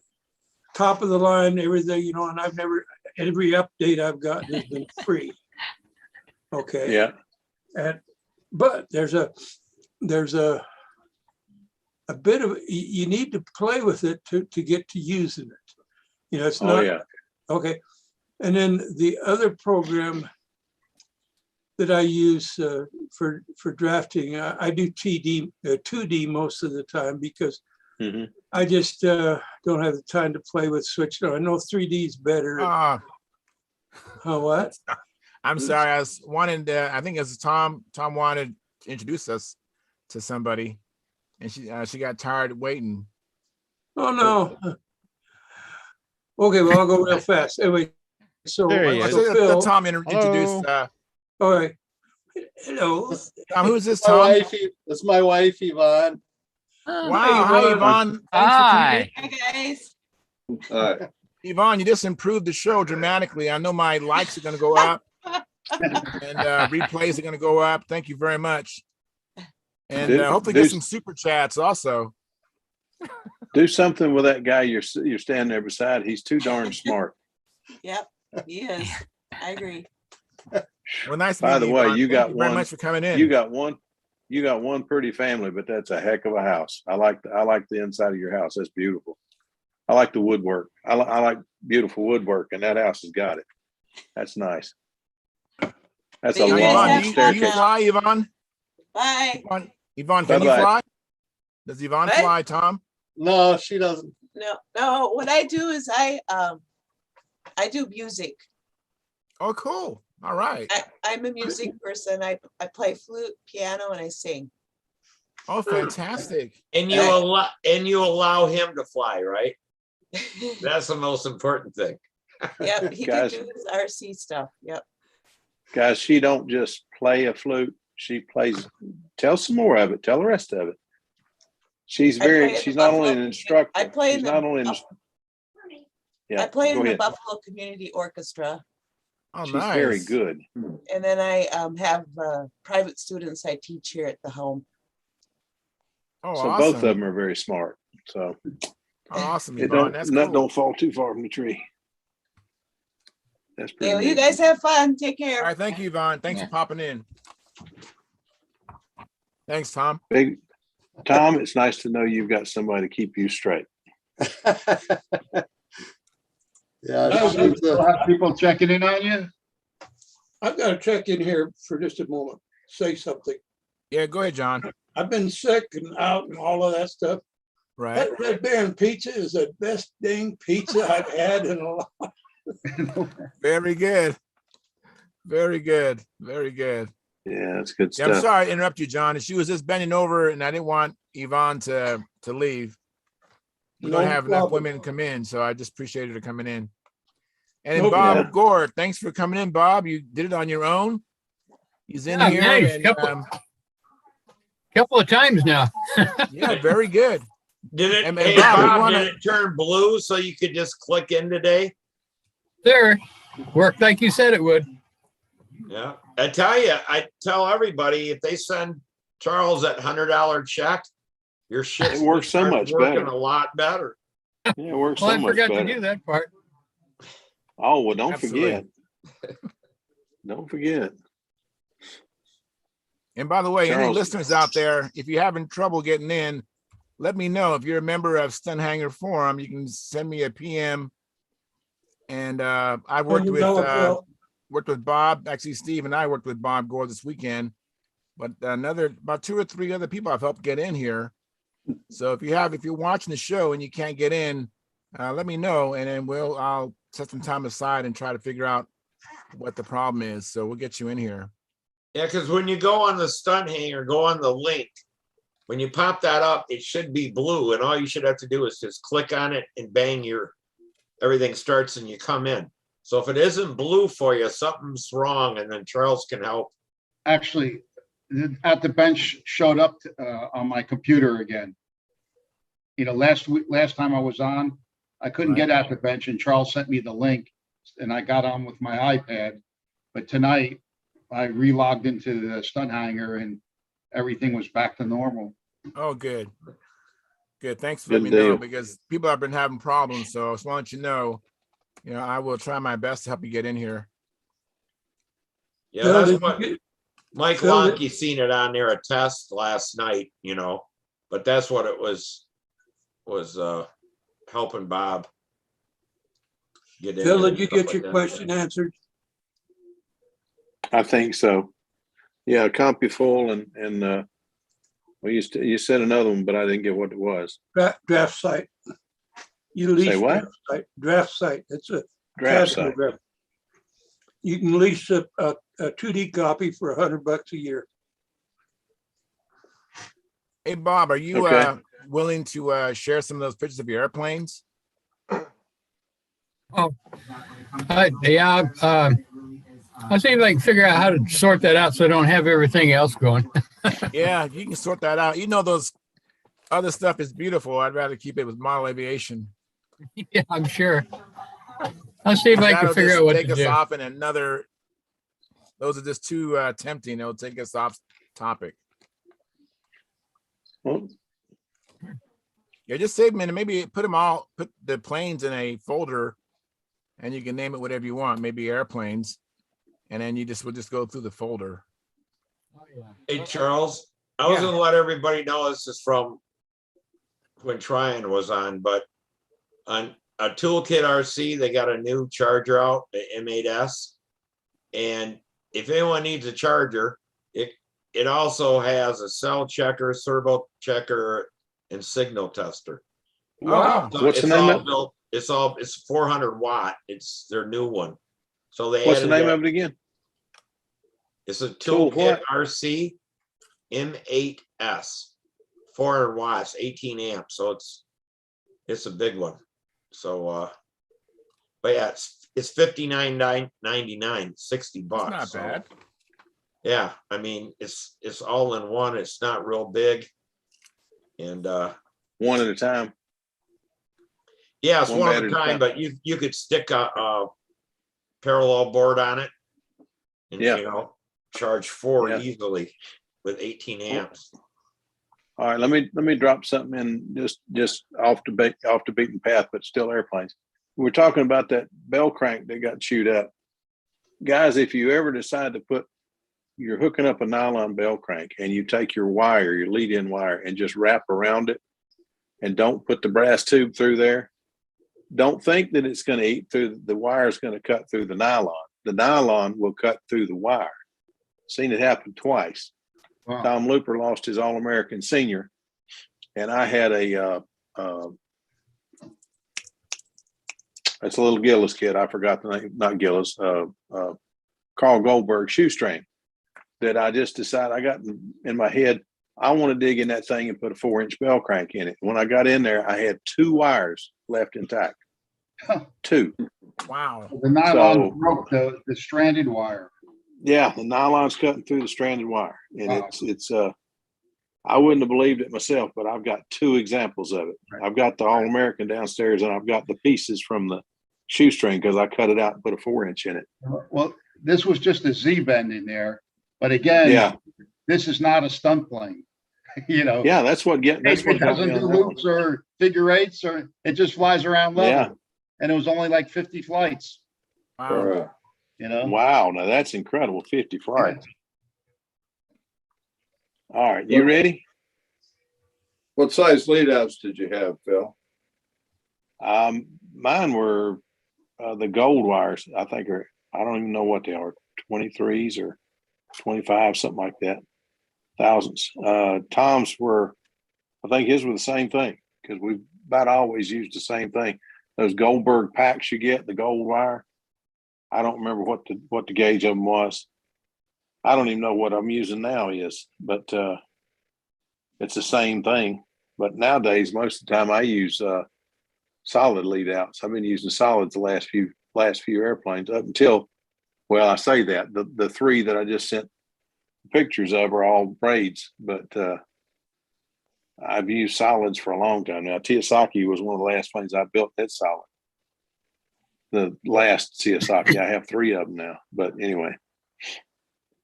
top of the line, everything, and I've never, every update I've gotten has been free. Okay. Yeah. But there's a bit of, you need to play with it to get to using it. It's not. Oh, yeah. Okay. And then the other program that I use for drafting. I do 2D most of the time because I just don't have the time to play with switch. I know 3D is better. What? I'm sorry. I was wanting to, I think it's Tom wanted to introduce us to somebody, and she got tired of waiting. Oh no. Okay, well I'll go real fast. Anyway, so Phil, Tom introduced. All right. Hello. Who's this, Tom? That's my wife, Yvonne. Wow. Hi, Yvonne. Hi. Hi, guys. Yvonne, you just improved the show dramatically. I know my likes are going to go up and replays are going to go up. Thank you very much. And hopefully get some super chats also. Do something with that guy you're standing there beside. He's too darn smart. Yep, he is. I agree. Well, nice. By the way, you got Thank you one. very much for coming in. You got one pretty family, but that's a heck of a house. I like the inside of your house. That's beautiful. I like the woodwork. I like beautiful woodwork, and that house has got it. That's nice. That's a long staircase. Do you fly, Yvonne? Bye. Yvonne, can you fly? Does Yvonne fly, Tom? No, she doesn't. No. What I do is I do music. Oh, cool. All right. I'm a music person. I play flute, piano, and I sing. Oh, fantastic. And you allow him to fly, right? That's the most important thing. Yep, he can do his RC stuff. Yep. Guys, she don't just play a flute. She plays. Tell some more of it. Tell the rest of it. She's not only an instructor. I play in the Buffalo Community Orchestra. Oh, she's nice. Very good. And then I have private students I teach here at the home. Oh, so awesome. both of them are very smart. So awesome, Yvonne. That's cool. Don't fall too far from the tree. That's pretty. Yeah, well, you guys have fun. Take care. All right, thank you, Yvonne. Thanks for popping in. Thanks, Tom. Big Tom, it's nice to know you've got somebody to keep you straight. Yeah, still have people checking in on you. I've got to check in here for just a moment. Say something. Yeah, go ahead, John. I've been sick and out and all of that stuff. Right. That Red Baron pizza is the best dang pizza I've had in a long. Very good. Very good. Very good. Yeah, that's good stuff. I'm sorry to interrupt you, John. She was just bending over, and I didn't want Yvonne to leave. We don't have enough women come in, so I just appreciated her coming in. And then Bob Gore, thanks for coming in, Bob. You did it on your own. He's in here. Nice. And, couple of times now. Yeah, very good. Did it, hey, Bob, did it turn blue so you could just click in today? Sure. Worked like you said it would. Yeah. I tell everybody, if they send Charles that $100 check, your shit works so much better. A lot better. Yeah, it works so much better. I forgot to do that part. Oh, well, don't forget. Don't forget. And by the way, Charles, any listeners out there, if you're having trouble getting in, let me know. If you're a member of Stunthangar Forum, you can send me a PM. And I worked with Bob. Actually, Steve and I worked with Bob Gore this weekend. But about 2 or 3 other people I've helped get in here. So if you're watching the show and you can't get in, let me know, and then I'll set some time aside and try to figure out what the problem is. So we'll get you in here. Yeah, because when you go on the Stunthangar, go on the link. When you pop that up, it should be blue, and all you should have to do is just click on it and bang, everything starts and you come in. So if it isn't blue for you, something's wrong, and then Charles can help. Actually, At the Bench showed up on my computer again. You know, last time I was on, I couldn't get At the Bench, and Charles sent me the link, and I got on with my iPad. But tonight, I relogged into the Stunthangar, and everything was back to normal. Oh, good. Good. Thanks for letting me know, because people have been having problems. So I just want you to know, I will try my best to help you get in here. Yeah, that's what Mike Lonke seen it on there, a test last night, but that's what it was helping Bob get in. Phil, did you get your question answered? I think so. Yeah, CompuFull and you said another one, but I didn't get what it was. Draft site. You lease Say what? Draft site. It's a Draft CAD site. program. You can lease a 2D copy for $100 a year. Hey, Bob, are you Okay. willing to share some of those pictures of your airplanes? Oh, yeah. I see if I can figure out how to sort that out so I don't have everything else going. Yeah, you can sort that out. You know, those other stuff is beautiful. I'd rather keep it with model aviation. Yeah, I'm sure. I'll see if I can figure out what to take us do. off in another. Those are just too tempting. It'll take us off topic. Well, yeah, just save them and maybe put the planes in a folder, and you can name it whatever you want. Maybe airplanes, and then we'll just go through the folder. Oh, yeah. Hey, Charles, I was gonna let everybody know this is from when Tryon was on, but on a Toolkit RC, they got a new charger out, the M8S. And if anyone needs a charger, it also has a cell checker, servo checker, and signal tester. Wow. So What's the it's name all of built, it's 400 watt. It's their new one. So they What's the added name that. of it again? It's a Tool Toolkit what? RC M8S, 400 watts, 18 amps. So it's a big one. So but yeah, it's $59.99, $60. Not so, bad. Yeah, I mean it's all in one. It's not real big, and one at a time. Yeah, it's one at a battery time. But you could stick a parallel board on it, and Yeah. charge 4 Yeah. easily with 18 amps. All right, let me drop something in just off the beaten path, but still airplanes. We're talking about that bell crank that got chewed up. Guys, if you ever decide to you're hooking up a nylon bell crank and you take your wire, your lead-in wire, and just wrap around it and don't put the brass tube through there, don't think that it's going to eat through, the wire is going to cut through the nylon. The nylon will cut through the wire. Seen it happen twice. Wow. Tom Looper lost his All-American senior, and I had it's a little Gillis kid. I forgot the name, not Gillis, Carl Goldberg shoestring that I just decided, I got in my head, I want to dig in that thing and put a 4-inch bell crank in it. When I got in there, I had 2 wires left intact. 2. Wow. The nylon broke the stranded wire. Yeah, the nylon's cutting through the stranded wire. And Wow. it's I wouldn't have believed it myself, but I've got 2 examples of it. Right. I've got the All-American downstairs, and I've got the pieces from the shoestring because I cut it out and put a 4-inch in it. Well, this was just a Z bend in there, but again, this is not a stunt plane. Yeah, that's what It got me doesn't on do that one. loops or figure eights, or it just flies around level. Yeah. And it was only like 50 flights. Wow. Wow, now that's incredible. 50 flights. All right, you ready? What size lead outs did you have, Phil? Mine were the gold wires. I think I don't even know what they are, 23s or 25, something like that. Thousands. Tom's were, I think his were the same thing because we about always used the same thing. Those Goldberg packs you get, the gold wire. I don't remember what the gauge of them was. I don't even know what I'm using now is, but it's the same thing. But nowadays, most of the time I use solid lead outs. I've been using solids the last few airplanes up until, well, I say that the 3 that I just sent pictures of are all braids, but I've used solids for a long time now. Tiyasaki was one of the last planes I built that's solid. The last Tiyasaki, I have 3 of them now. But anyway,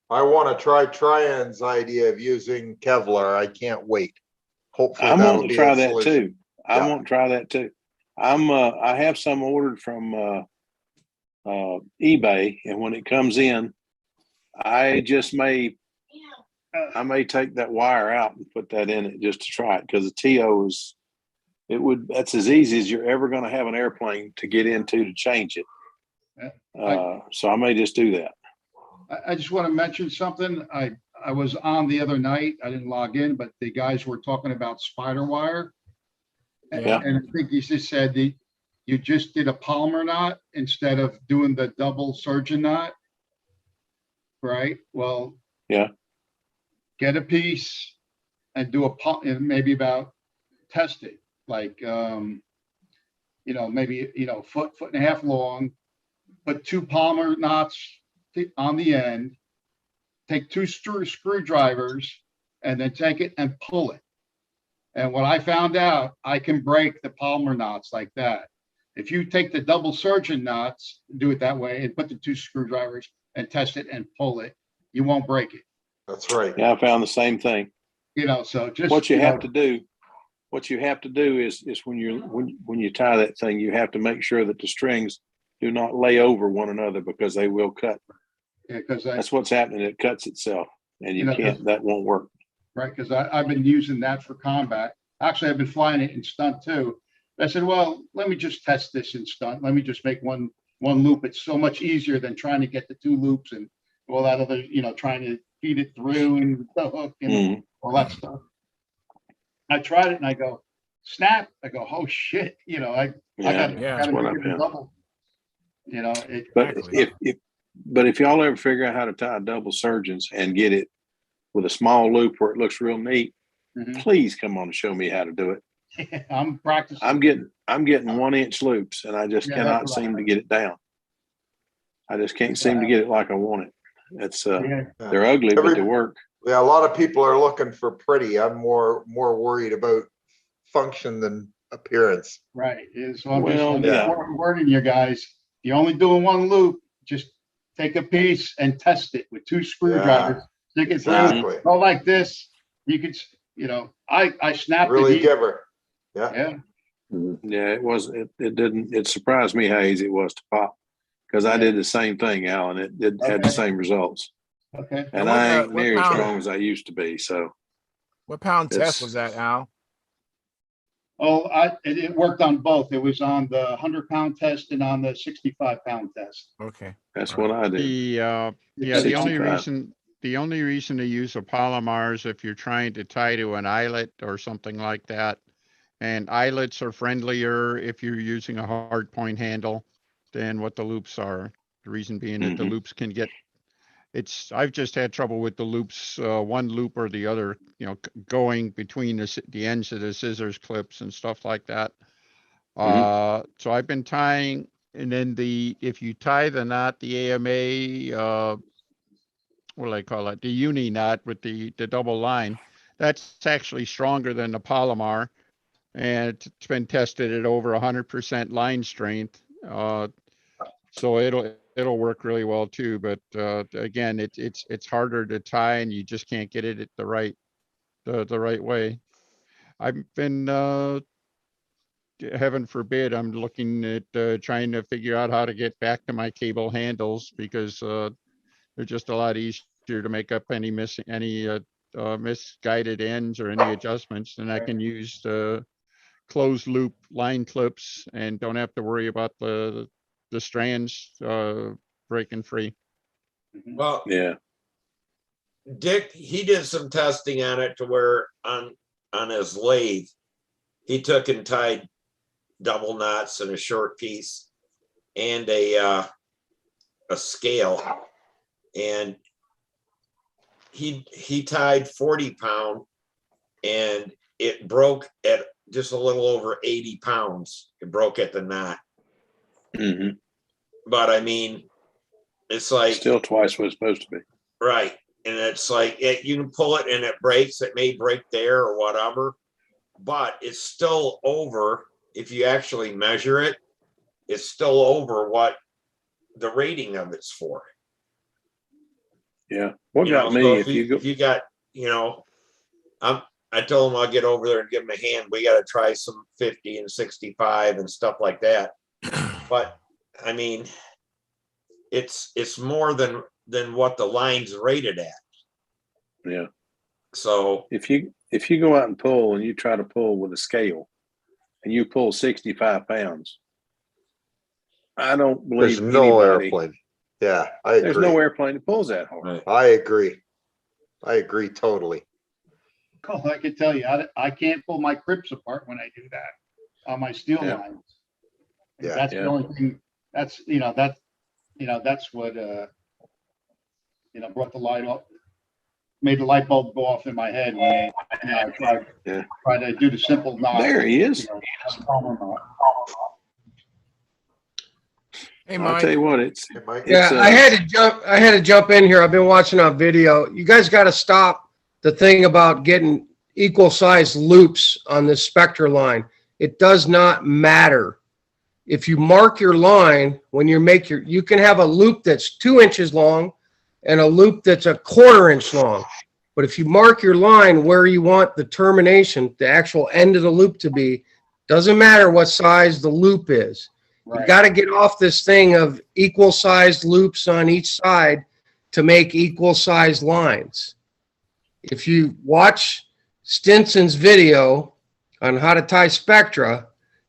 I want to try Tryon's idea of using Kevlar. I can't wait. Hopefully, I that'll want to be try a that solution. too. I want to try that too. I have some ordered from eBay, and when it comes in, I may take that wire out and put that in it just to try it because the TO that's as easy as you're ever going to have an airplane to get into to change it. So I may just do that. I just want to mention something. I I was on the other night. I didn't log in, but the guys were talking about spider wire. Yeah. And I think you just said that you just did a Palmer knot instead of doing the double surgeon knot. Right? Well, Yeah. get a piece and do and maybe about test it. Like, maybe, foot and a half long, put 2 Palmer knots on the end, take 2 screwdrivers, and then take it and pull it. And what I found out, I can break the Palmer knots like that. If you take the double surgeon knots, do it that way, and put the 2 screwdrivers and test it and pull it, you won't break it. That's right. Yeah, I found the same thing. So just what you have to do. What you have to do is when you tie that thing, you have to make sure that the strings do not lay over one another because they will cut. Yeah, because that's what's happening. It cuts itself, and you can't. That won't work. Right, because I've been using that for combat. Actually, I've been flying it in stunt too. I said, well, let me just test this in stunt. Let me just make one loop. It's so much easier than trying to get the 2 loops and all that other, trying to feed it through and the hook and all that stuff. I tried it and I go, snap. I go, oh shit. I got to make it double. But if y'all ever figure out how to tie double surgeons and get it with a small loop where it looks real neat, please come on and show me how to do it. I'm practicing. I'm getting 1-inch loops and I just cannot seem to get it down. I just can't seem to get it like I want it. It's they're ugly, but they work. Yeah, a lot of people are looking for pretty. I'm more worried about function than appearance. Right. So I'm warning you guys. You're only doing 1 loop. Just take a piece and test it with 2 screwdrivers. Stick it through. Go like this. You could, I snapped really giver. Yeah. Yeah, it surprised me how easy it was to pop because I did the same thing, Alan. It had the same results. Okay. And I ain't near as strong as I used to be. So what pound test was that, Al? Oh, it worked on both. It was on the 100-pound test and on the 65-pound test. Okay. That's what I did. The only reason to use a Palomar is if you're trying to tie to an eyelet or something like that. And eyelets are friendlier if you're using a hard point handle than what the loops are. The reason being that the loops can get, I've just had trouble with the loops, one loop or the other, going between the ends of the scissors clips and stuff like that. So I've been tying, and then if you tie the knot, the AMA, what do I call it? The uni knot with the double line, that's actually stronger than the Palomar. And it's been tested at over 100% line strength. So it'll work really well too. But again, it's harder to tie and you just can't get it at the right way. I've been, heaven forbid, I'm looking at trying to figure out how to get back to my cable handles because they're just a lot easier to make up any misguided ends or any adjustments. And I can use closed loop line clips and don't have to worry about the strands breaking free. Well, yeah. Dick, he did some testing on it to where on his lathe, he took and tied double knots in a short piece and a scale, and he tied 40-pound, and it broke at just a little over 80 pounds. It broke at the knot. But I mean, it's like still twice what it's supposed to be. Right. And it's like you can pull it and it breaks. It may break there or whatever, but it's still over. If you actually measure it, it's still over what the rating of it's for. Yeah. What got me? If you got, I told him I'll get over there and give him a hand. We got to try some 50 and 65 and stuff like that. But I mean, it's more than what the line's rated at. Yeah. So if you go out and pull and you try to pull with a scale and you pull 65 pounds, I don't believe there's no airplane. Yeah, I agree. There's no airplane that pulls that hard. I agree. I agree totally. Oh, I can tell you, I can't pull my crips apart when I do that on my steel lines. Yeah. That's the only thing. That's that's what brought the light up, made the light bulb go off in my head when I tried to do the simple knot. There he is. Hey, Mike. I'll tell you what, I had to jump in here. I've been watching a video. You guys got to stop the thing about getting equal sized loops on this Spectra line. It does not matter. If you mark your line when you make you can have a loop that's 2 inches long and a loop that's a 1/4 inch long. But if you mark your line where you want the termination, the actual end of the loop to be, doesn't matter what size the loop is. Right. You got to get off this thing of equal sized loops on each side to make equal sized lines. If you watch Stinson's video on how to tie Spectra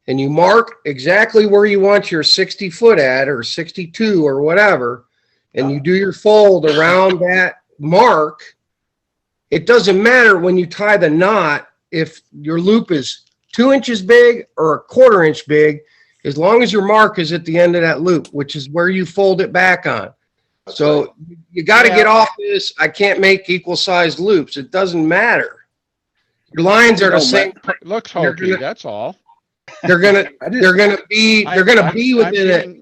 and you mark exactly where you want your 60 foot at or 62 or whatever, and you do your fold around that mark, it doesn't matter when you tie the knot if your loop is 2 inches big or 1/4 inch big, as long as your mark is at the end of that loop, which is where you fold it back on. So you got to get off this. I can't make equal sized loops. It doesn't matter. Your lines are the same. Looks hokey. That's all. They're gonna be within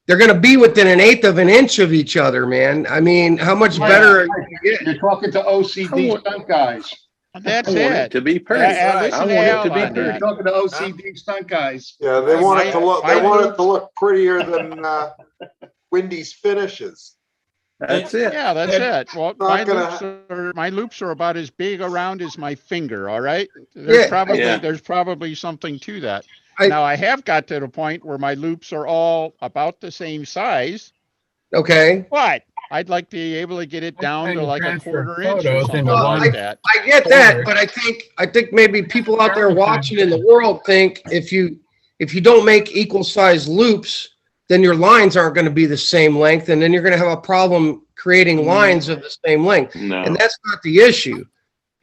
1/8 of an inch of each other, man. I mean, how much better are you gonna get? You're talking to OCD stunt guys. That's I want it to be pretty. I want it to be pretty. You're talking to OCD stunt guys. Yeah, they want it to look. They want it to look prettier than Wendy's finishes. That's it. Yeah, that's it. Well, my loops are about as big around as my finger. All right. There's probably something to that. Now I have got to the point where my loops are all about the same size. Okay. But I'd like to be able to get it down to like a 1/4 inch or something like that. I get that, but I think maybe people out there watching in the world think if you don't make equal size loops, then your lines aren't going to be the same length, and then you're going to have a problem creating lines of the same length. No. And that's not the issue.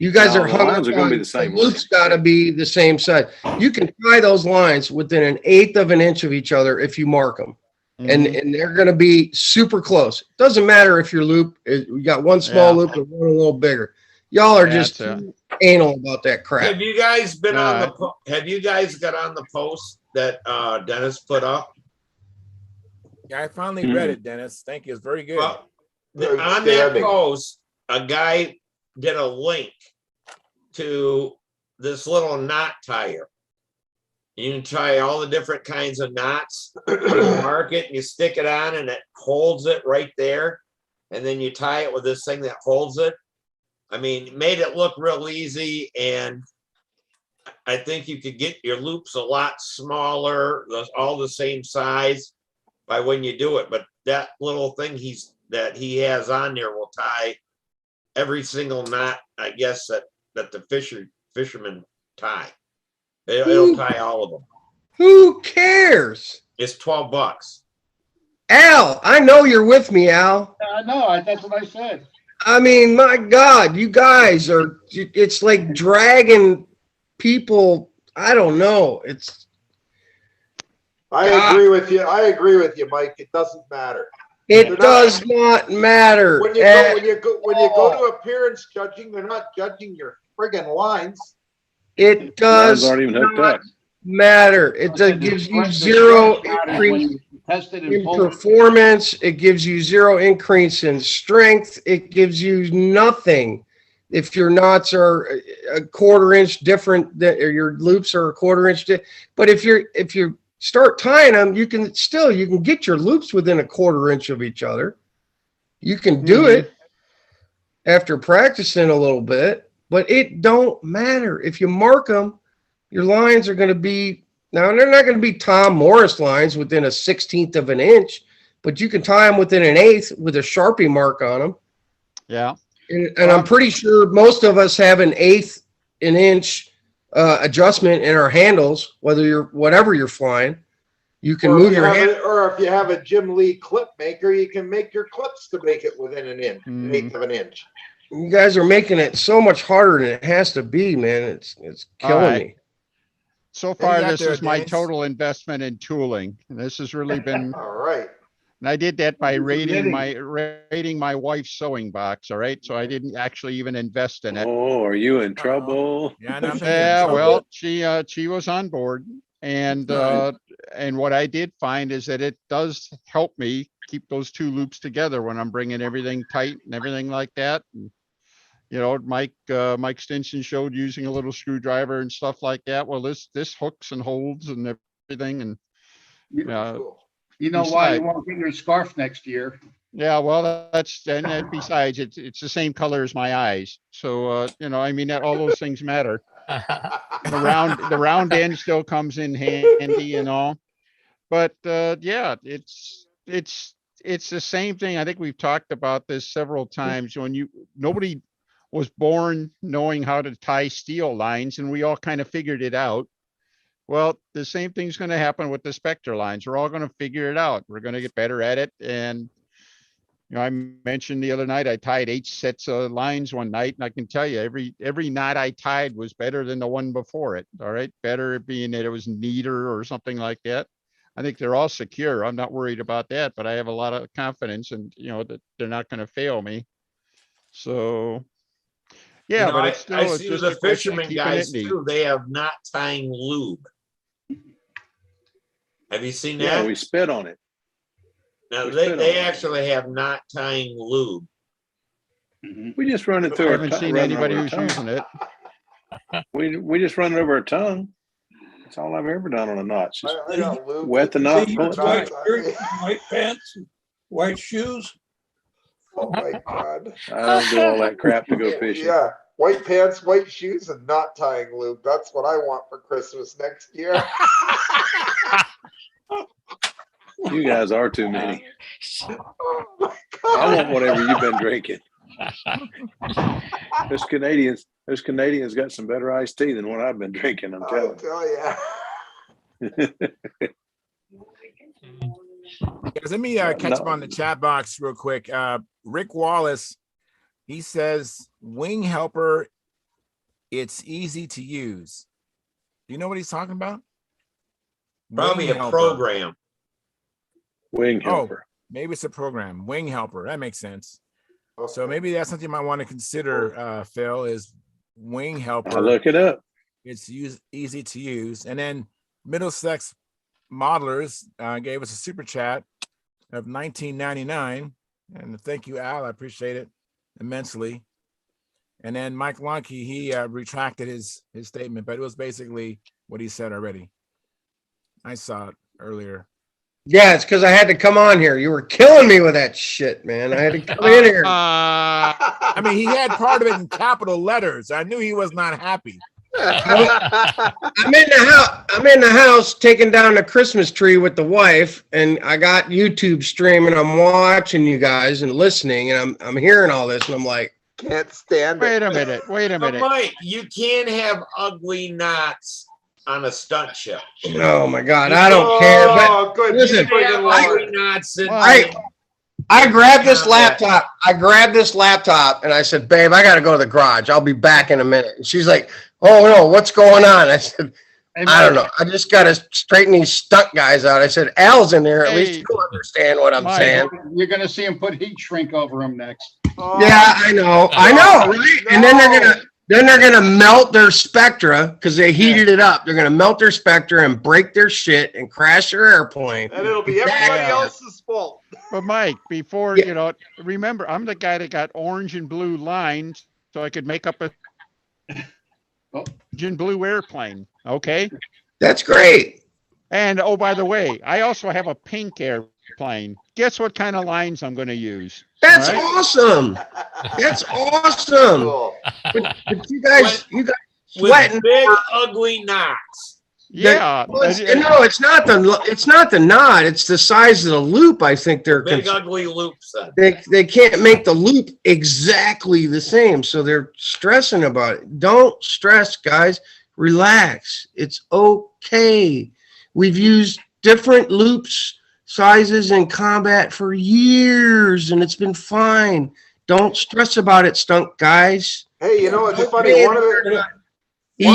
You guys are hung up lines are going to be on the same. the loops got to be the same size. You can tie those lines within 1/8 of an inch of each other if you mark them. And they're going to be super close. It doesn't matter if your loop is, you got one small loop and one a little bigger. Y'all are just too anal about that crap. Have you guys been on the? Have you guys got on the post that Dennis put up? Yeah, I finally read it, Dennis. Thank you. It's very good. Well, on that post, a guy did a link to this little knot tire. You can tie all the different kinds of knots. You mark it and you stick it on and it holds it right there. And then you tie it with this thing that holds it. I mean, made it look real easy. And I think you could get your loops a lot smaller, all the same size by when you do it. But that little thing that he has on there will tie every single knot, I guess, that the fishermen tie. It'll tie all of them. Who cares? It's $12. Al, I know you're with me, Al. I know. That's what I said. I mean, my God, you guys are, it's like dragging people. I don't know. I agree with you. I agree with you, Mike. It doesn't matter. It does not matter. When you go to appearance judging, they're not judging your friggin' lines. It does aren't even hooked up. matter. It gives you zero increase in performance. It gives you zero increase in strength. It gives you nothing if your knots are a 1/4 inch different, or your loops are a 1/4 inch. But if you start tying them, you can get your loops within a 1/4 inch of each other. You can do it after practicing a little bit. But it don't matter. If you mark them, your lines are going to be, now they're not going to be Tom Morris lines within a 1/16 of an inch, but you can tie them within 1/8 with a Sharpie mark on them. Yeah. And I'm pretty sure most of us have an 1/8 an inch adjustment in our handles, whatever you're flying. You can move your hand. Or if you have a Jim Lee clip maker, you can make your clips to make it within an inch, 1/8 of an inch. you guys are making it so much harder than it has to be, man. It's killing me. So far, this is my total investment in tooling. And this has really been All right. And I did that by rating my wife's sewing box. All right. So I didn't actually even invest in it. Oh, are you in trouble? Yeah, well, she was on board. And what I did find is that it does help me keep those two loops together when I'm bringing everything tight and everything like that. And, you know, Mike Stinson showed using a little screwdriver and stuff like that. Well, this hooks and holds and everything. And you know why you won't get your scarf next year. yeah, well, and besides, it's the same color as my eyes. So, you know, I mean, all those things matter. The round end still comes in handy and all. But yeah, it's the same thing. I think we've talked about this several times. When nobody was born knowing how to tie steel lines, and we all kind of figured it out. Well, the same thing's going to happen with the Spectre lines. We're all going to figure it out. We're going to get better at it. And, you know, I mentioned the other night, I tied 8 sets of lines one night, and I can tell you every knot I tied was better than the one before it. All right. Better being that it was neater or something like that. I think they're all secure. I'm not worried about that, but I have a lot of confidence and, you know, that they're not going to fail me. So, yeah, but it's still, I see the fishermen guys too. They have knot tying lube. Have you seen that? Yeah, we spit on it. Now they actually have knot tying lube. We just run it through. I haven't seen anybody who's using it. We just run it over our tongue. That's all I've ever done on a knot. Just wet the knot. White pants, white shoes. Oh my God! I don't do all that crap to go fishing. Yeah, white pants, white shoes, and knot tying lube. That's what I want for Christmas next year. You guys are too many. Oh my God. I want whatever you've been drinking. Those Canadians got some better iced tea than what I've been drinking. I'm telling you. Guys, let me catch up on the chat box real quick. Rick Wallace, he says, Wing Helper, it's easy to use. Do you know what he's talking about? Probably a program. Wing Helper. Oh, maybe it's a program. Wing Helper. That makes sense. Okay. So maybe that's something you might want to consider, Phil, is Wing Helper. I'll look it up. It's easy to use. And then Middlesex Modelers gave us a super chat of $19.99. And thank you, Al. I appreciate it immensely. And then Mike Lonke, he retracted his statement, but it was basically what he said already. I saw it earlier. Yeah, it's because I had to come on here. You were killing me with that shit, man. I had to come in here. I mean, he had part of it in capital letters. I knew he was not happy. I'm in the house taking down the Christmas tree with the wife, and I got YouTube streaming. I'm watching you guys and listening, and I'm hearing all this, and I'm like, can't stand it. Wait a minute. Mike, you can't have ugly knots on a stunt ship. Oh my God, I don't care. But good. Listen, I grabbed this laptop. And I said, babe, I got to go to the garage. I'll be back in a minute. And she's like, oh no, what's going on? I said, I don't know. I just got to straighten these stunt guys out. I said, Al's in there. At least you'll understand what I'm saying. You're going to see him put heat shrink over him next. Yeah, I know, right? No. And then they're gonna melt their Spectra because they heated it up. They're gonna melt their Spectra and break their shit and crash their airplane. And it'll be everybody else's fault. But Mike, before you know, remember, I'm the guy that got orange and blue lines so I could make up a orange and blue airplane. Okay, that's great. And oh, by the way, I also have a pink airplane. Guess what kind of lines I'm going to use? That's awesome. That's awesome. Cool. But you guys with big ugly knots. Yeah. No, it's not the knot. It's the size of the loop. I think they're big ugly loops. They can't make the loop exactly the same, so they're stressing about it. Don't stress, guys. Relax. It's okay. We've used different loops sizes in combat for years, and it's been fine. Don't stress about it, stunt guys. Hey, you know, it's funny. One of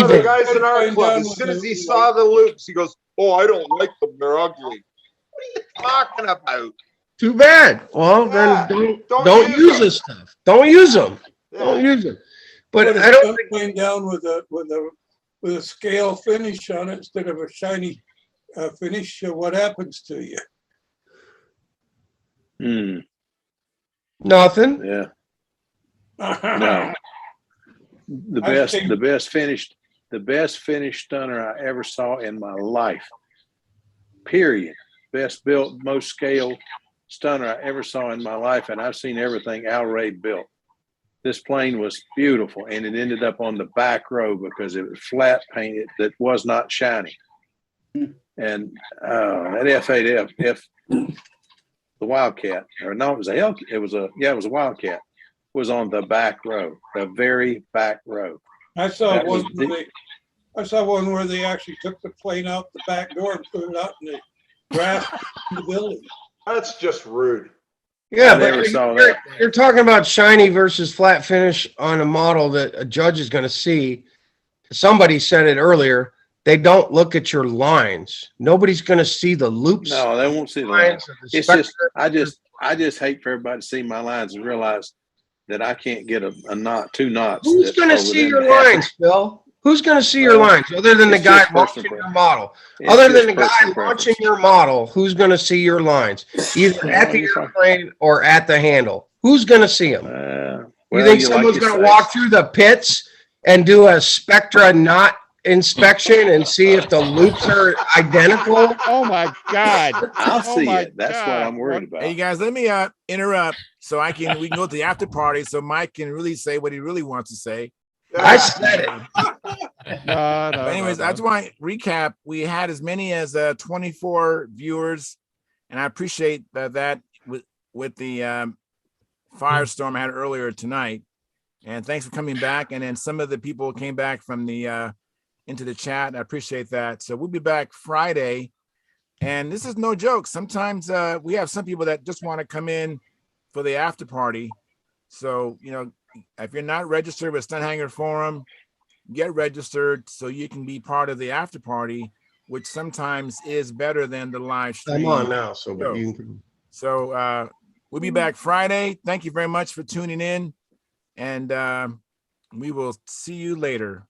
the guys in our club, as soon as he saw the loops, he goes, "Oh, I don't like them. They're ugly." What are you talking about? Too bad. Well, then don't use this stuff. Don't use them. Don't use them. But I don't think playing down with a scale finish on it instead of a shiny finish. What happens to you? Nothing. Yeah. No. The best finished stunner I ever saw in my life. Period. Best built, most scale stunner I ever saw in my life, and I've seen everything Al Ray built. This plane was beautiful, and it ended up on the back row because it was flat painted that was not shiny. And that F8F, the Wildcat, or no, it was a Wildcat, was on the back row, the very back row. I saw one where they actually took the plane out the back door and put it out in the grass in the building. That's just rude. Yeah, but you're talking about shiny versus flat finish on a model that a judge is going to see. Somebody said it earlier. They don't look at your lines. Nobody's going to see the loops. No, they won't see the lines. It's just I just hate for everybody to see my lines and realize that I can't get a knot, 2 knots. Who's going to see your lines, Phil? Who's going to see your lines other than the guy launching your model? Other than the guy launching your model, who's going to see your lines? Either at the airplane or at the handle. Who's going to see them? You think someone's going to walk through the pits and do a Spectra knot inspection and see if the loops are identical? Oh my God. I'll see it. That's what I'm worried about. Hey, you guys, let me interrupt so we can go to the after party so Mike can really say what he really wants to say. I said it. Anyways, I just want to recap. We had as many as 24 viewers, and I appreciate that with the firestorm I had earlier tonight. And thanks for coming back. And then some of the people came back from the into the chat. I appreciate that. So we'll be back Friday. And this is no joke. Sometimes we have some people that just want to come in for the after party. So, if you're not registered with Stunthangar Forum, get registered so you can be part of the after party, which sometimes is better than the live stream. I'm on now, so we'll be back Friday. Thank you very much for tuning in, and we will see you later.